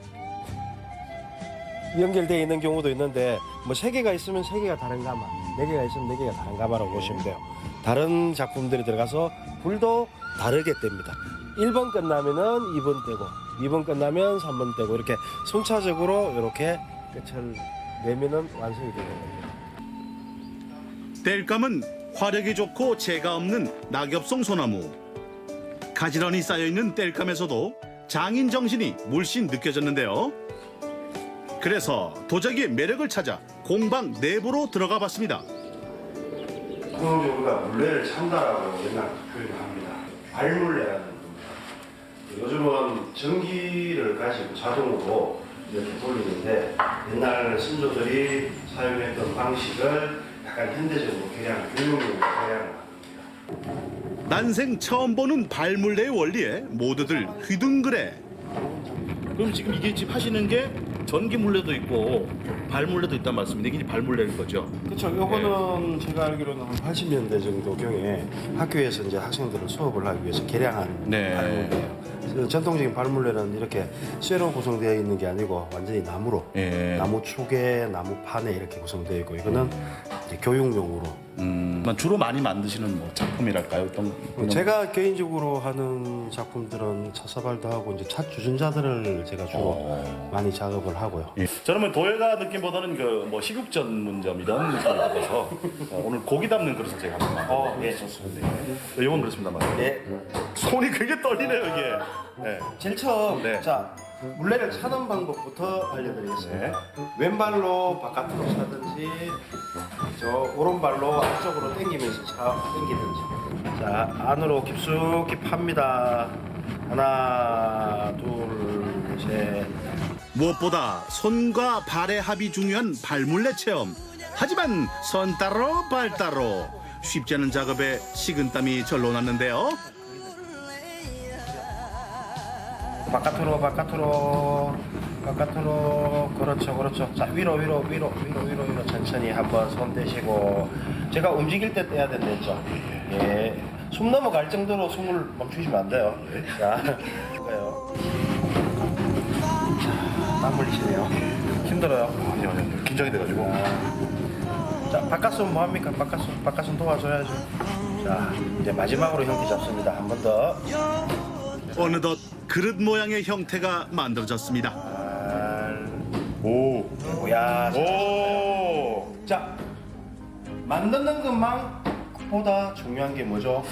연결되어 있는 경우도 있는데 뭐 3개가 있으면 3개가 다른 가마, 4개가 있으면 4개가 다른 가마라고 보시면 돼요. 다른 작품들이 들어가서 불도 다르게 뗍니다. 1번 끝나면은 2번 떼고 2번 끝나면 3번 떼고 이렇게 순차적으로 이렇게 끝을 내면은 완성이 되는 겁니다. 땔감은 화력이 좋고 재가 없는 낙엽송 소나무. 가지런히 쌓여있는 땔감에서도 장인 정신이 물씬 느껴졌는데요. 그래서 도자기의 매력을 찾아 공방 내부로 들어가 봤습니다. 보통 우리가 물레를 찬다라고 옛날 표현을 합니다. 발물레라는 겁니다. 요즘은 전기를 가지고 자동으로 이렇게 돌리는데 옛날 선조들이 사용했던 방식을 약간 현대적으로 교육용으로 개량한 겁니다. 난생 처음 보는 발물레의 원리에 모두들 휘둥그레. 그럼 지금 이게 지금 하시는 게 전기 물레도 있고 발물레도 있단 말씀인데 이게 발물레인 거죠? 그렇죠. 요거는 제가 알기로는 한 80년대 정도 경에 학교에서 이제 학생들을 수업을 하기 위해서 개량한 발물레예요. 전통적인 발물레는 이렇게 쇠로 구성되어 있는 게 아니고 완전히 나무로 나무 축에 나무 판에 이렇게 구성되어 있고 이거는 이제 교육용으로. 주로 많이 만드시는 뭐 작품이랄까요? 어떤 제가 개인적으로 하는 작품들은 차사발도 하고 이제 차 주전자들을 제가 주로 많이 작업을 하고요. 저는 도예가 느낌보다는 그 뭐 식육 전문점 이런 느낌을 받아서 오늘 고기 담는 그릇을 제가 한번 만들어봤습니다. 예, 좋습니다. 이건 그렇습니다만. 손이 굉장히 떨리네요 이게. 제일 처음 자 물레를 차는 방법부터 알려드리겠습니다. 왼발로 바깥으로 차든지 저 오른발로 안쪽으로 당기면서 당기든지. 자 안으로 깊숙이 팝니다. 하나 둘 셋. 무엇보다 손과 발의 합이 중요한 발물레 체험. 하지만 손 따로 발 따로 쉽지 않은 작업에 식은땀이 절로 났는데요. 바깥으로 그렇죠. 자 위로 천천히 한번 손 떼시고 제가 움직일 때 떼야 된댔죠. 예. 숨 넘어갈 정도로 숨을 멈추시면 안 돼요. 자, 볼까요? 땀 흘리시네요. 힘들어요. 아니요. 긴장이 돼가지고. 자, 바깥손 뭐합니까? 바깥손 도와줘야죠. 자, 이제 마지막으로 형태 잡습니다. 한 번 더. 어느덧 그릇 모양의 형태가 만들어졌습니다. 오야. 오. 자, 만드는 것만보다 중요한 게 뭐죠?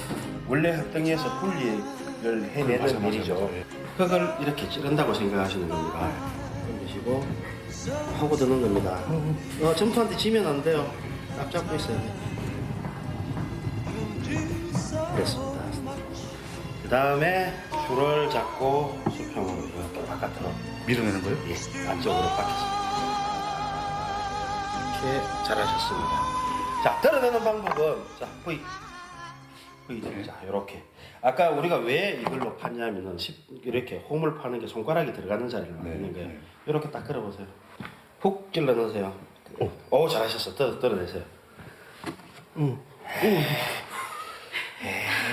원래 흙덩이에서 분리를 해내는 일이죠. 흙을 이렇게 찌른다고 생각하시는 겁니다. 던지시고 하고 드는 겁니다. 점토한테 지면 안 돼요. 딱 잡고 있어야 돼요. 됐습니다. 그 다음에 줄을 잡고 수평으로 이렇게 바깥으로 밀어내는 거예요? 예, 안쪽으로 박혔습니다. 이렇게 잘하셨습니다. 자, 드러내는 방법은 자, V. 자, 이렇게. 아까 우리가 왜 이걸로 팠냐면은 이렇게 홈을 파는 게 손가락이 들어가는 자리를 만드는 거예요. 이렇게 딱 걸어보세요. 훅 찔러 넣으세요. 오, 잘하셨어. 드러내세요.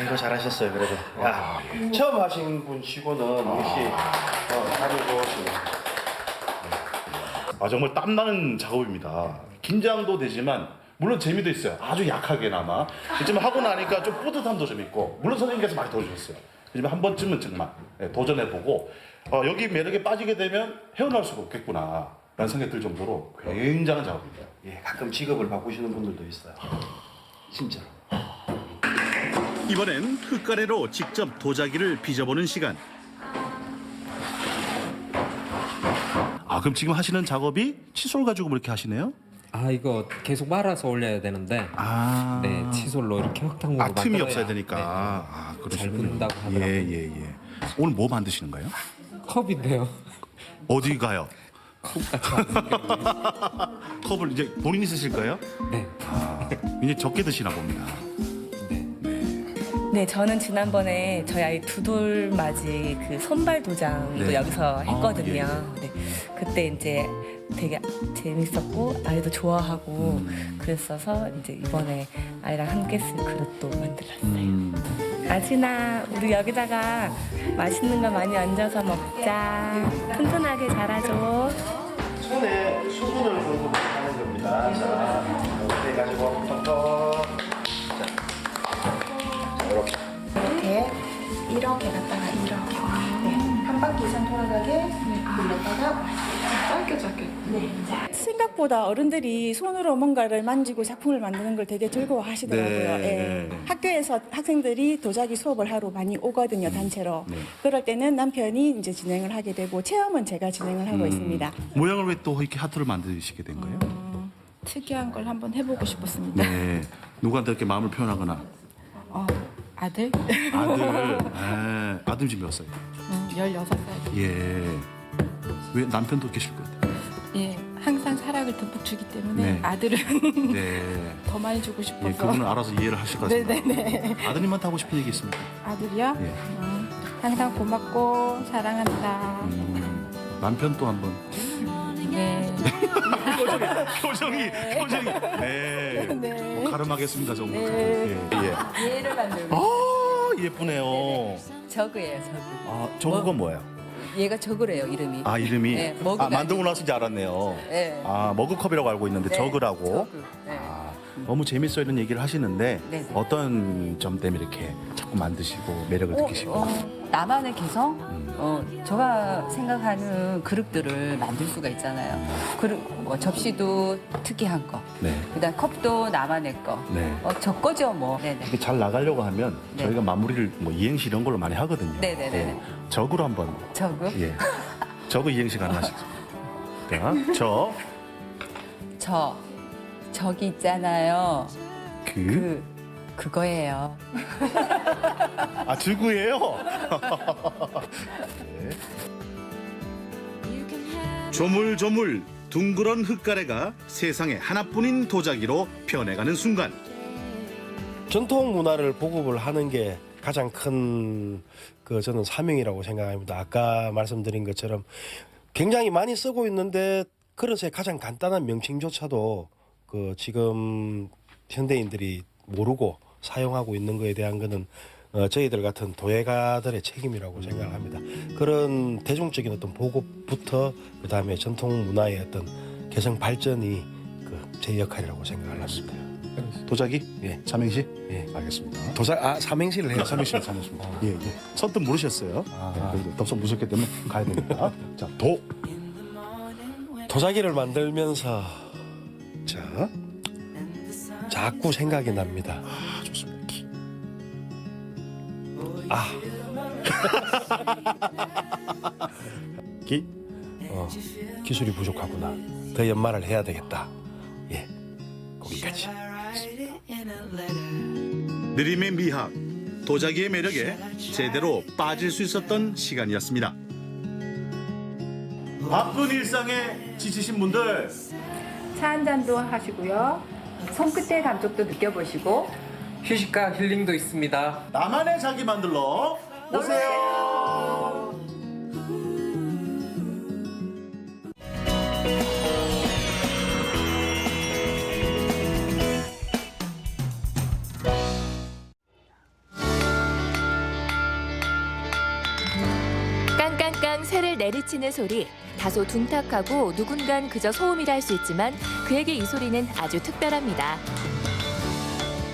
이거 잘하셨어요. 그래도. 야, 처음 하신 분 치고는 역시 잘하고 정말 땀나는 작업입니다. 긴장도 되지만 물론 재미도 있어요. 아주 약하게나마. 하지만 하고 나니까 좀 뿌듯함도 좀 있고 물론 선생님께서 많이 도와주셨어요. 하지만 한 번쯤은 정말 도전해보고 여기 매력에 빠지게 되면 헤어나올 수가 없겠구나 라는 생각이 들 정도로 굉장한 작업입니다. 예, 가끔 직업을 바꾸시는 분들도 있어요. 진짜로. 이번엔 흙가래로 직접 도자기를 빚어보는 시간. 그럼 지금 하시는 작업이 칫솔 가지고 이렇게 하시네요? 이거 계속 말아서 올려야 되는데 네, 칫솔로 이렇게 흙탕물로 틈이 없어야 되니까. 네. 잘 붙는다고 하더라고요. 예. 오늘 뭐 만드시는 거예요? 컵인데요. 어디 가요? 컵같이 컵을 이제 본인이 쓰실 거예요? 네. 이제 적게 드시나 봅니다. 네, 저는 지난번에 저희 아이 두돌맞이 그 손발 도장도 네. 여기서 했거든요. 네, 그때 이제 되게 재밌었고 아이도 좋아하고 그랬어서 이제 이번에 아이랑 함께 쓸 그릇도 만들었어요. 아진아, 우리 여기다가 맛있는 거 많이 얹어서 먹자. 튼튼하게 자라줘. 손에 수분을 공급하는 겁니다. 자, 이렇게 해가지고 톡톡. 이렇게 갔다가 이렇게 한 바퀴 이상 돌아가게 돌렸다가 짧게 생각보다 어른들이 손으로 뭔가를 만지고 작품을 만드는 걸 되게 즐거워하시더라고요. 네. 학교에서 학생들이 도자기 수업을 하러 많이 오거든요, 단체로. 그럴 때는 남편이 이제 진행을 하게 되고 체험은 제가 진행을 하고 있습니다. 모양을 왜 또 이렇게 하트를 만드시게 된 거예요? 특이한 걸 한번 해보고 싶었습니다. 네. 누구한테 이렇게 마음을 표현하거나. 아들? 아들 지금 몇 살이에요? 16살. 예. 왜 남편도 계실 것 같아요? 예, 항상 사랑을 듬뿍 주기 때문에 네. 아들은 네. 더 많이 주고 싶어서. 예, 그분은 알아서 이해를 하실 것 같습니다. 네네네. 아드님한테 하고 싶은 얘기 있습니까? 아들이요? 예. 항상 고맙고 사랑한다. 남편 또 한번. 네. 표정이. 네. 네. 가름하겠습니다, 정말. 네. 예. 얘를 만들고. 예쁘네요. 저그예요, 저그. 아, 저건 뭐예요? 얘가 저그래요, 이름이. 아, 이름이? 네, 머그가 아, 만들고 나서 이제 알았네요. 네. 아, 머그컵이라고 알고 있는데 네, 저그라고. 저그. 네. 아, 너무 재밌어 이런 얘기를 하시는데 네. 어떤 점 때문에 이렇게 자꾸 만드시고 매력을 느끼시고. 나만의 개성? 제가 생각하는 그릇들을 만들 수가 있잖아요. 그릇, 뭐 접시도 특이한 거. 네. 그다음 컵도 나만의 거. 네. 저 거죠, 뭐. 네네. 이렇게 잘 나가려고 하면 네. 저희가 마무리를 뭐 이행시 이런 걸로 많이 하거든요. 네네네. 네. 적으로 한번. 저거? 예. 저거 이행시 가능하시죠? 자, 저기 있잖아요. 그거예요. 아, 주구예요? 조물조물 둥그런 흙가래가 세상에 하나뿐인 도자기로 변해가는 순간 전통 문화를 보급을 하는 게 가장 큰 저는 사명이라고 생각합니다. 아까 말씀드린 것처럼 굉장히 많이 쓰고 있는데 그릇의 가장 간단한 명칭조차도 지금 현대인들이 모르고 사용하고 있는 거에 대한 거는 저희들 같은 도예가들의 책임이라고 생각합니다. 그런 대중적인 어떤 보급부터 그다음에 전통 문화의 어떤 개성 발전이 제 역할이라고 생각을 합니다. 도자기? 예. 삼행시? 예, 알겠습니다. 삼행시를 해요. 삼행시. 예, 예. 선뜻 물으셨어요. 네, 덥석 무섭기 때문에 가야 됩니다. 자, 도자기를 만들면서 자꾸 생각이 납니다. 좋습니다. 기술이 부족하구나. 더 연말을 해야 되겠다. 예, 거기까지. 느림의 미학, 도자기의 매력에 제대로 빠질 수 있었던 시간이었습니다. 바쁜 일상에 지치신 분들 차 한 잔도 하시고요. 손끝의 감촉도 느껴보시고 휴식과 힐링도 있습니다. 나만의 자기 만들러 오세요. 깡깡깡 새를 내리치는 소리. 다소 둔탁하고 누군간 그저 소음이라 할 수 있지만 그에게 이 소리는 아주 특별합니다.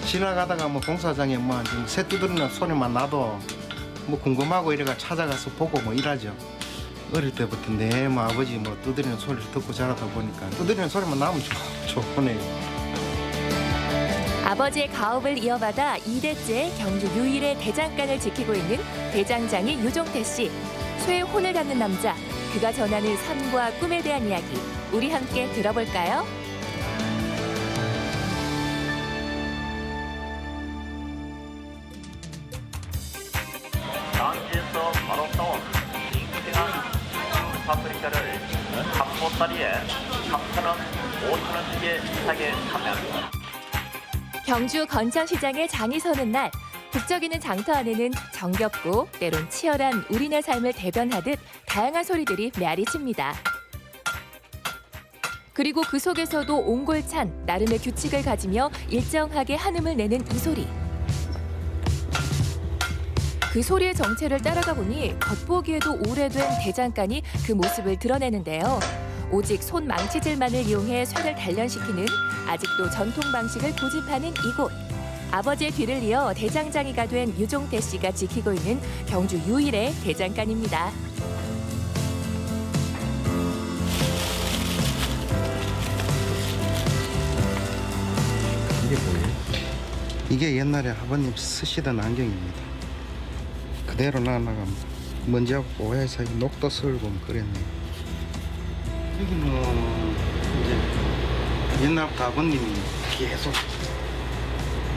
지나가다가 뭐 공사장에 뭐 새 두드리는 소리만 나도 뭐 궁금하고 이래가 찾아가서 보고 뭐 일하죠. 어릴 때부터 내 아버지 뭐 두드리는 소리를 듣고 자라다 보니까 두드리는 소리만 나면 좋네요. 아버지의 가업을 이어받아 2대째 경주 유일의 대장간을 지키고 있는 대장장이 유종태 씨. 쇠에 혼을 담는 남자. 그가 전하는 삶과 꿈에 대한 이야기. 우리 함께 들어볼까요? 남지에서 바로 나온 싱싱한 파프리카를 한 보따리에 3,000원, 5,000원 주게 사게 하면 경주 건창시장에 장이 서는 날 북적이는 장터 안에는 정겹고 때론 치열한 우리네 삶을 대변하듯 다양한 소리들이 메아리칩니다. 그리고 그 속에서도 옹골찬 나름의 규칙을 가지며 일정하게 한음을 내는 이 소리. 그 소리의 정체를 따라가 보니 겉보기에도 오래된 대장간이 그 모습을 드러내는데요. 오직 손 망치질만을 이용해 쇠를 단련시키는 아직도 전통 방식을 고집하는 이곳. 아버지의 뒤를 이어 대장장이가 된 유종태 씨가 지키고 있는 경주 유일의 대장간입니다. 이게 뭐예요? 이게 옛날에 아버님 쓰시던 안경입니다. 그대로 나가면 먼지하고 오해서 녹도 쓸고 그랬네요. 여기는 이제 옛날부터 아버님이 계속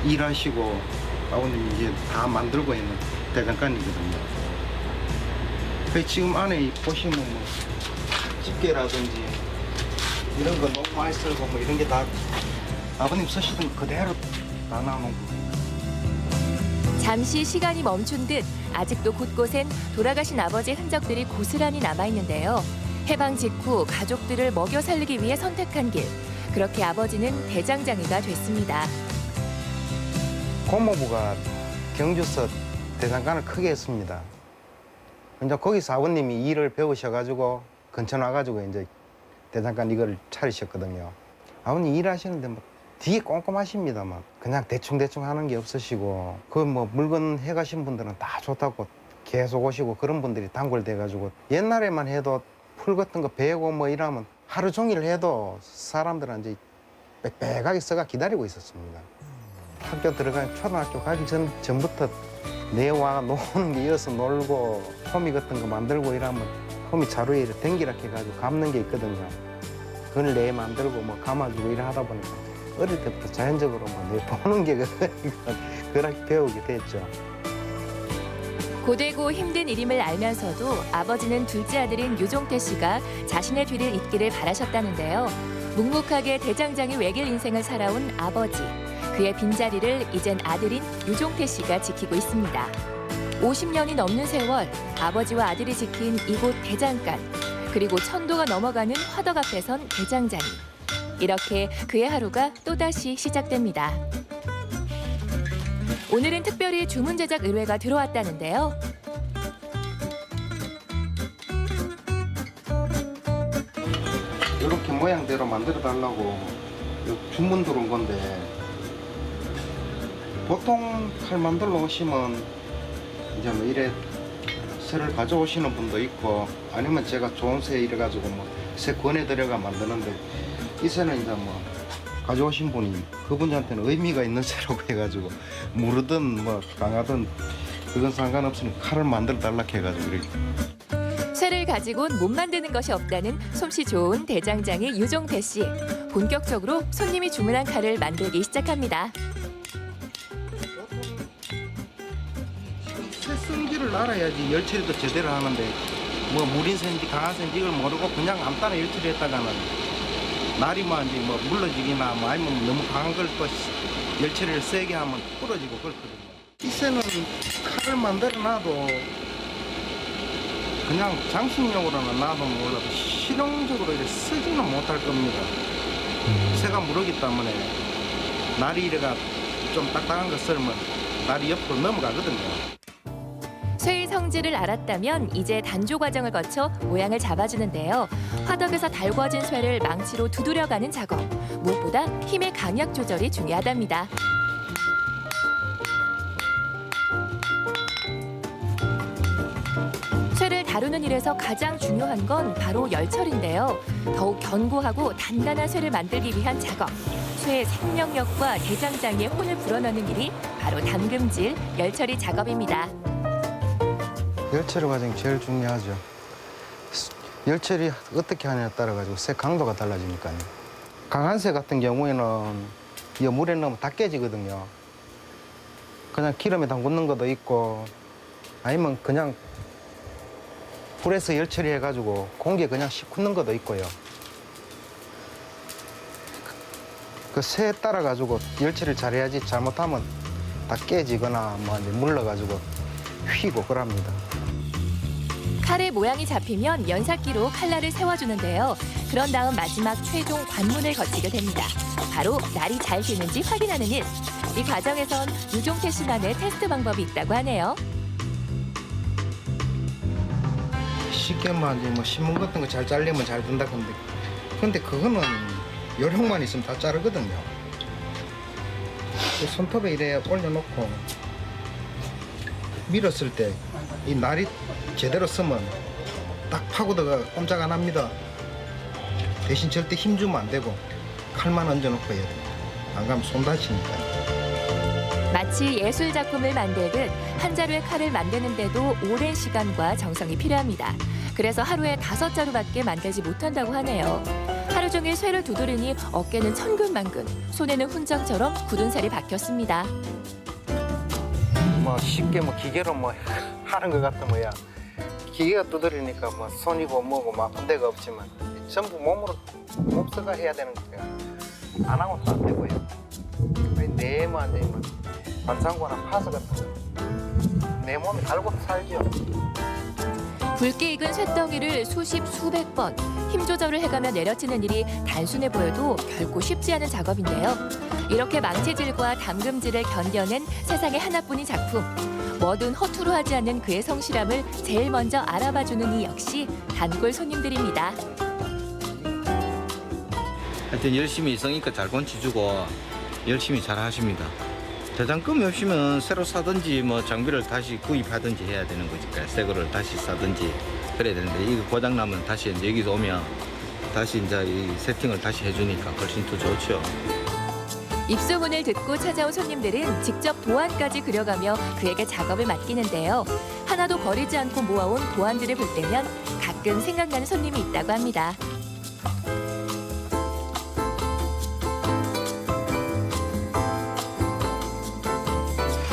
일하시고 아버님이 이제 다 만들고 있는 대장간이거든요. 지금 안에 보시면 뭐 집게라든지 이런 거 너무 많이 쓸고 뭐 이런 게 다 아버님 쓰시던 그대로 다 나오는 거예요. 잠시 시간이 멈춘 듯 아직도 곳곳엔 돌아가신 아버지의 흔적들이 고스란히 남아있는데요. 해방 직후 가족들을 먹여 살리기 위해 선택한 길. 그렇게 아버지는 대장장이가 됐습니다. 고모부가 경주서 대장간을 크게 했습니다. 이제 거기서 아버님이 일을 배우셔가지고 근처 와가지고 이제 대장간 이걸 차리셨거든요. 아버님 일하시는데 뭐 되게 꼼꼼하십니다. 막 그냥 대충 하는 게 없으시고 그 뭐 물건 해가신 분들은 다 좋다고 계속 오시고 그런 분들이 단골돼가지고 옛날에만 해도 풀 같은 거 베고 뭐 이러면 하루 종일 해도 사람들은 이제 빽빽하게 써가 기다리고 있었습니다. 학교 들어가면 초등학교 가기 전부터 내와 노는 게 이어서 놀고 호미 같은 거 만들고 이러면 호미 자루에 댕기라 해가지고 감는 게 있거든요. 그걸 내 만들고 뭐 감아주고 이래 하다 보니까 어릴 때부터 자연적으로 뭐 내 보는 게 그렇게 배우게 됐죠. 고되고 힘든 일임을 알면서도 아버지는 둘째 아들인 유종태 씨가 자신의 뒤를 잇기를 바라셨다는데요. 묵묵하게 대장장이 외길 인생을 살아온 아버지. 그의 빈자리를 이젠 아들인 유종태 씨가 지키고 있습니다. 50년이 넘는 세월 아버지와 아들이 지킨 이곳 대장간. 그리고 1000도가 넘어가는 화덕 앞에 선 대장장이. 이렇게 그의 하루가 또다시 시작됩니다. 오늘은 특별히 주문 제작 의뢰가 들어왔다는데요. 이렇게 모양대로 만들어 달라고 주문 들어온 건데 보통 칼 만들러 오시면 이제 뭐 이래 쇠를 가져오시는 분도 있고 아니면 제가 좋은 쇠 이래가지고 뭐 쇠 권해드려가 만드는데 이 쇠는 이제 뭐 가져오신 분이 그분한테는 의미가 있는 쇠라고 해가지고 무르든 뭐 강하든 그건 상관없으니 칼을 만들어 달라 해가지고 이렇게. 쇠를 가지고는 못 만드는 것이 없다는 솜씨 좋은 대장장이 유종태 씨. 본격적으로 손님이 주문한 칼을 만들기 시작합니다. 쇠 성질을 알아야지 열처리도 제대로 하는데 뭐 무린 쇠인지 강한 쇠인지 이걸 모르고 그냥 아무따나 열처리 했다가는 날이 뭐 이제 뭐 물러지기나 뭐 아니면 너무 강한 걸 또 열처리를 세게 하면 부러지고 그렇거든요. 이 쇠는 칼을 만들어 놔도 그냥 장식용으로는 놔두면 몰라도 실용적으로 이렇게 쓰지는 못할 겁니다. 쇠가 무르기 때문에 날이 이래가 좀 딱딱한 거 썰면 날이 옆으로 넘어가거든요. 쇠의 성질을 알았다면 이제 단조 과정을 거쳐 모양을 잡아주는데요. 화덕에서 달궈진 쇠를 망치로 두드려가는 작업. 무엇보다 힘의 강약 조절이 중요하답니다. 쇠를 다루는 일에서 가장 중요한 건 바로 열철인데요. 더욱 견고하고 단단한 쇠를 만들기 위한 작업. 쇠의 생명력과 대장장이의 혼을 불어넣는 일이 바로 담금질, 열처리 작업입니다. 열처리 과정이 제일 중요하죠. 열처리 어떻게 하냐에 따라 가지고 쇠 강도가 달라지니까요. 강한 쇠 같은 경우에는 이 물에 넣으면 다 깨지거든요. 그냥 기름에 담그는 것도 있고 아니면 그냥 불에서 열처리 해가지고 공기에 그냥 씹히는 것도 있고요. 그 쇠에 따라 가지고 열처리를 잘해야지 잘못하면 다 깨지거나 뭐 이제 물러가지고 휘고 그럽니다. 칼의 모양이 잡히면 연삭기로 칼날을 세워주는데요. 그런 다음 마지막 최종 관문을 거치게 됩니다. 바로 날이 잘 되는지 확인하는 일. 이 과정에선 유종태 씨만의 테스트 방법이 있다고 하네요. 쉽게 말하면 뭐 신문 같은 거 잘 잘리면 잘 된다 근데 그거는 요령만 있으면 다 자르거든요. 손톱에 이래 올려놓고 밀었을 때 이 날이 제대로 쓰면 딱 파고다가 꼼짝 안 합니다. 대신 절대 힘 주면 안 되고 칼만 얹어놓고 해야 돼요. 안 가면 손 다치니까요. 마치 예술 작품을 만들듯 한 자루의 칼을 만드는데도 오랜 시간과 정성이 필요합니다. 그래서 하루에 5자루밖에 만들지 못한다고 하네요. 하루 종일 쇠를 두드리니 어깨는 천근만근, 손에는 훈장처럼 굳은 살이 박혔습니다. 뭐 쉽게 뭐 기계로 뭐 하는 것 같으면야 기계가 두드리니까 뭐 손이고 뭐고 뭐 아픈 데가 없지만 전부 몸으로 몹서가 해야 되는 거예요. 안 하면 또 안 되고요. 내만 앉아있면 반창고나 파스 같은 거 내 몸이 달고 살죠. 붉게 익은 쇳덩이를 수십 수백 번 힘 조절을 해가며 내려치는 일이 단순해 보여도 결코 쉽지 않은 작업인데요. 이렇게 망치질과 담금질을 견뎌낸 세상에 하나뿐인 작품. 뭐든 허투루 하지 않는 그의 성실함을 제일 먼저 알아봐주는 이 역시 단골 손님들입니다. 하여튼 열심히 성의껏 잘 건치주고 열심히 잘 하십니다. 대장금이 없으면 새로 사든지 뭐 장비를 다시 구입하든지 해야 되는 거니까 새 거를 다시 사든지 그래야 되는데 이거 고장나면 다시 이제 여기서 오면 다시 이제 이 세팅을 다시 해주니까 훨씬 더 좋죠. 입소문을 듣고 찾아온 손님들은 직접 도안까지 그려가며 그에게 작업을 맡기는데요. 하나도 버리지 않고 모아온 도안들을 볼 때면 가끔 생각나는 손님이 있다고 합니다.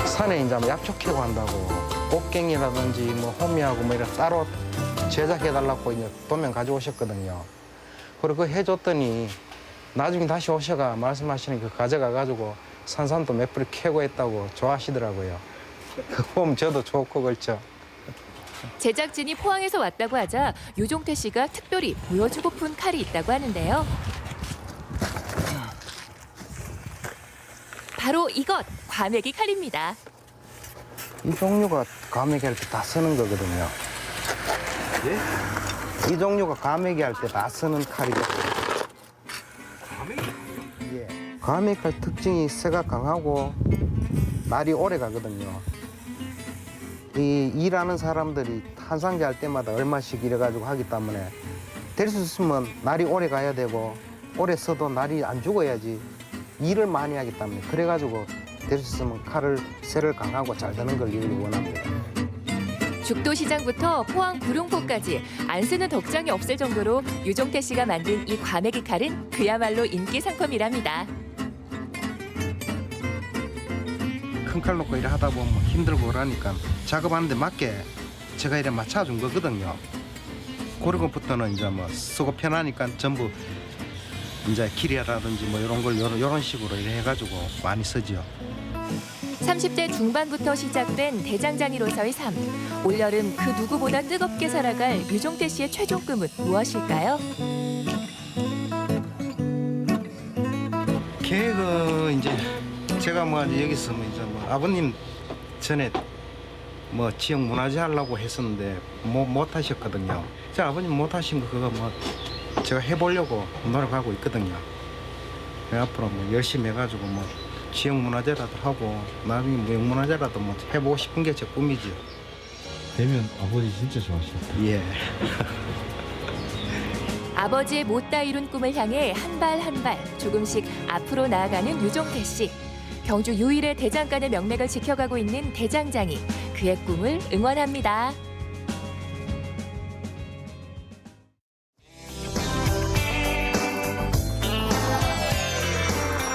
산에 이제 뭐 약초 캐고 한다고 꽃갱이라든지 뭐 호미하고 뭐 이런 따로 제작해달라고 이제 도면 가져오셨거든요. 그리고 그 해줬더니 나중에 다시 오셔가 말씀하시는 그 가져가가지고 산산도 몇 뿌리 캐고 했다고 좋아하시더라고요. 그거 보면 저도 좋고 그렇죠. 제작진이 포항에서 왔다고 하자 유종태 씨가 특별히 보여주고픈 칼이 있다고 하는데요. 바로 이것, 과메기 칼입니다. 이 종류가 과메기 할 때 다 쓰는 거거든요. 예? 이 종류가 과메기 할 때 다 쓰는 칼이거든요. 예. 과메기 칼 특징이 쇠가 강하고 날이 오래 가거든요. 이 일하는 사람들이 탄상제 할 때마다 얼마씩 이래가지고 하기 때문에 될 수 있으면 날이 오래 가야 되고 오래 써도 날이 안 죽어야지 일을 많이 하기 때문에 그래가지고 될 수 있으면 칼을 쇠를 강하고 잘 드는 걸 원합니다. 죽도시장부터 포항 구룡포까지 안 쓰는 덕장이 없을 정도로 유종태 씨가 만든 이 과메기 칼은 그야말로 인기 상품이랍니다. 큰 칼 놓고 일을 하다 보면 힘들고 그러니까 작업하는데 맞게 제가 이래 맞춰준 거거든요. 그리고부터는 이제 뭐 쓰고 편하니까 전부 이제 길이라든지 뭐 이런 걸 이런 식으로 해가지고 많이 쓰죠. 30대 중반부터 시작된 대장장이로서의 삶. 올여름 그 누구보다 뜨겁게 살아갈 유종태 씨의 최종 꿈은 무엇일까요? 계획은 이제 제가 뭐 이제 여기서 뭐 이제 뭐 아버님 전에 뭐 지역 문화재 하려고 했었는데 못 하셨거든요. 제 아버님 못 하신 거 그거 뭐 제가 해보려고 노력하고 있거든요. 앞으로 뭐 열심히 해가지고 뭐 지역 문화재라도 하고 나중에 뭐 영문화재라도 뭐 해보고 싶은 게 제 꿈이죠. 되면 아버지 진짜 좋아하시겠다. 예. 아버지의 못다 이룬 꿈을 향해 한 발 한 발 조금씩 앞으로 나아가는 유종태 씨. 경주 유일의 대장간의 명맥을 지켜가고 있는 대장장이. 그의 꿈을 응원합니다.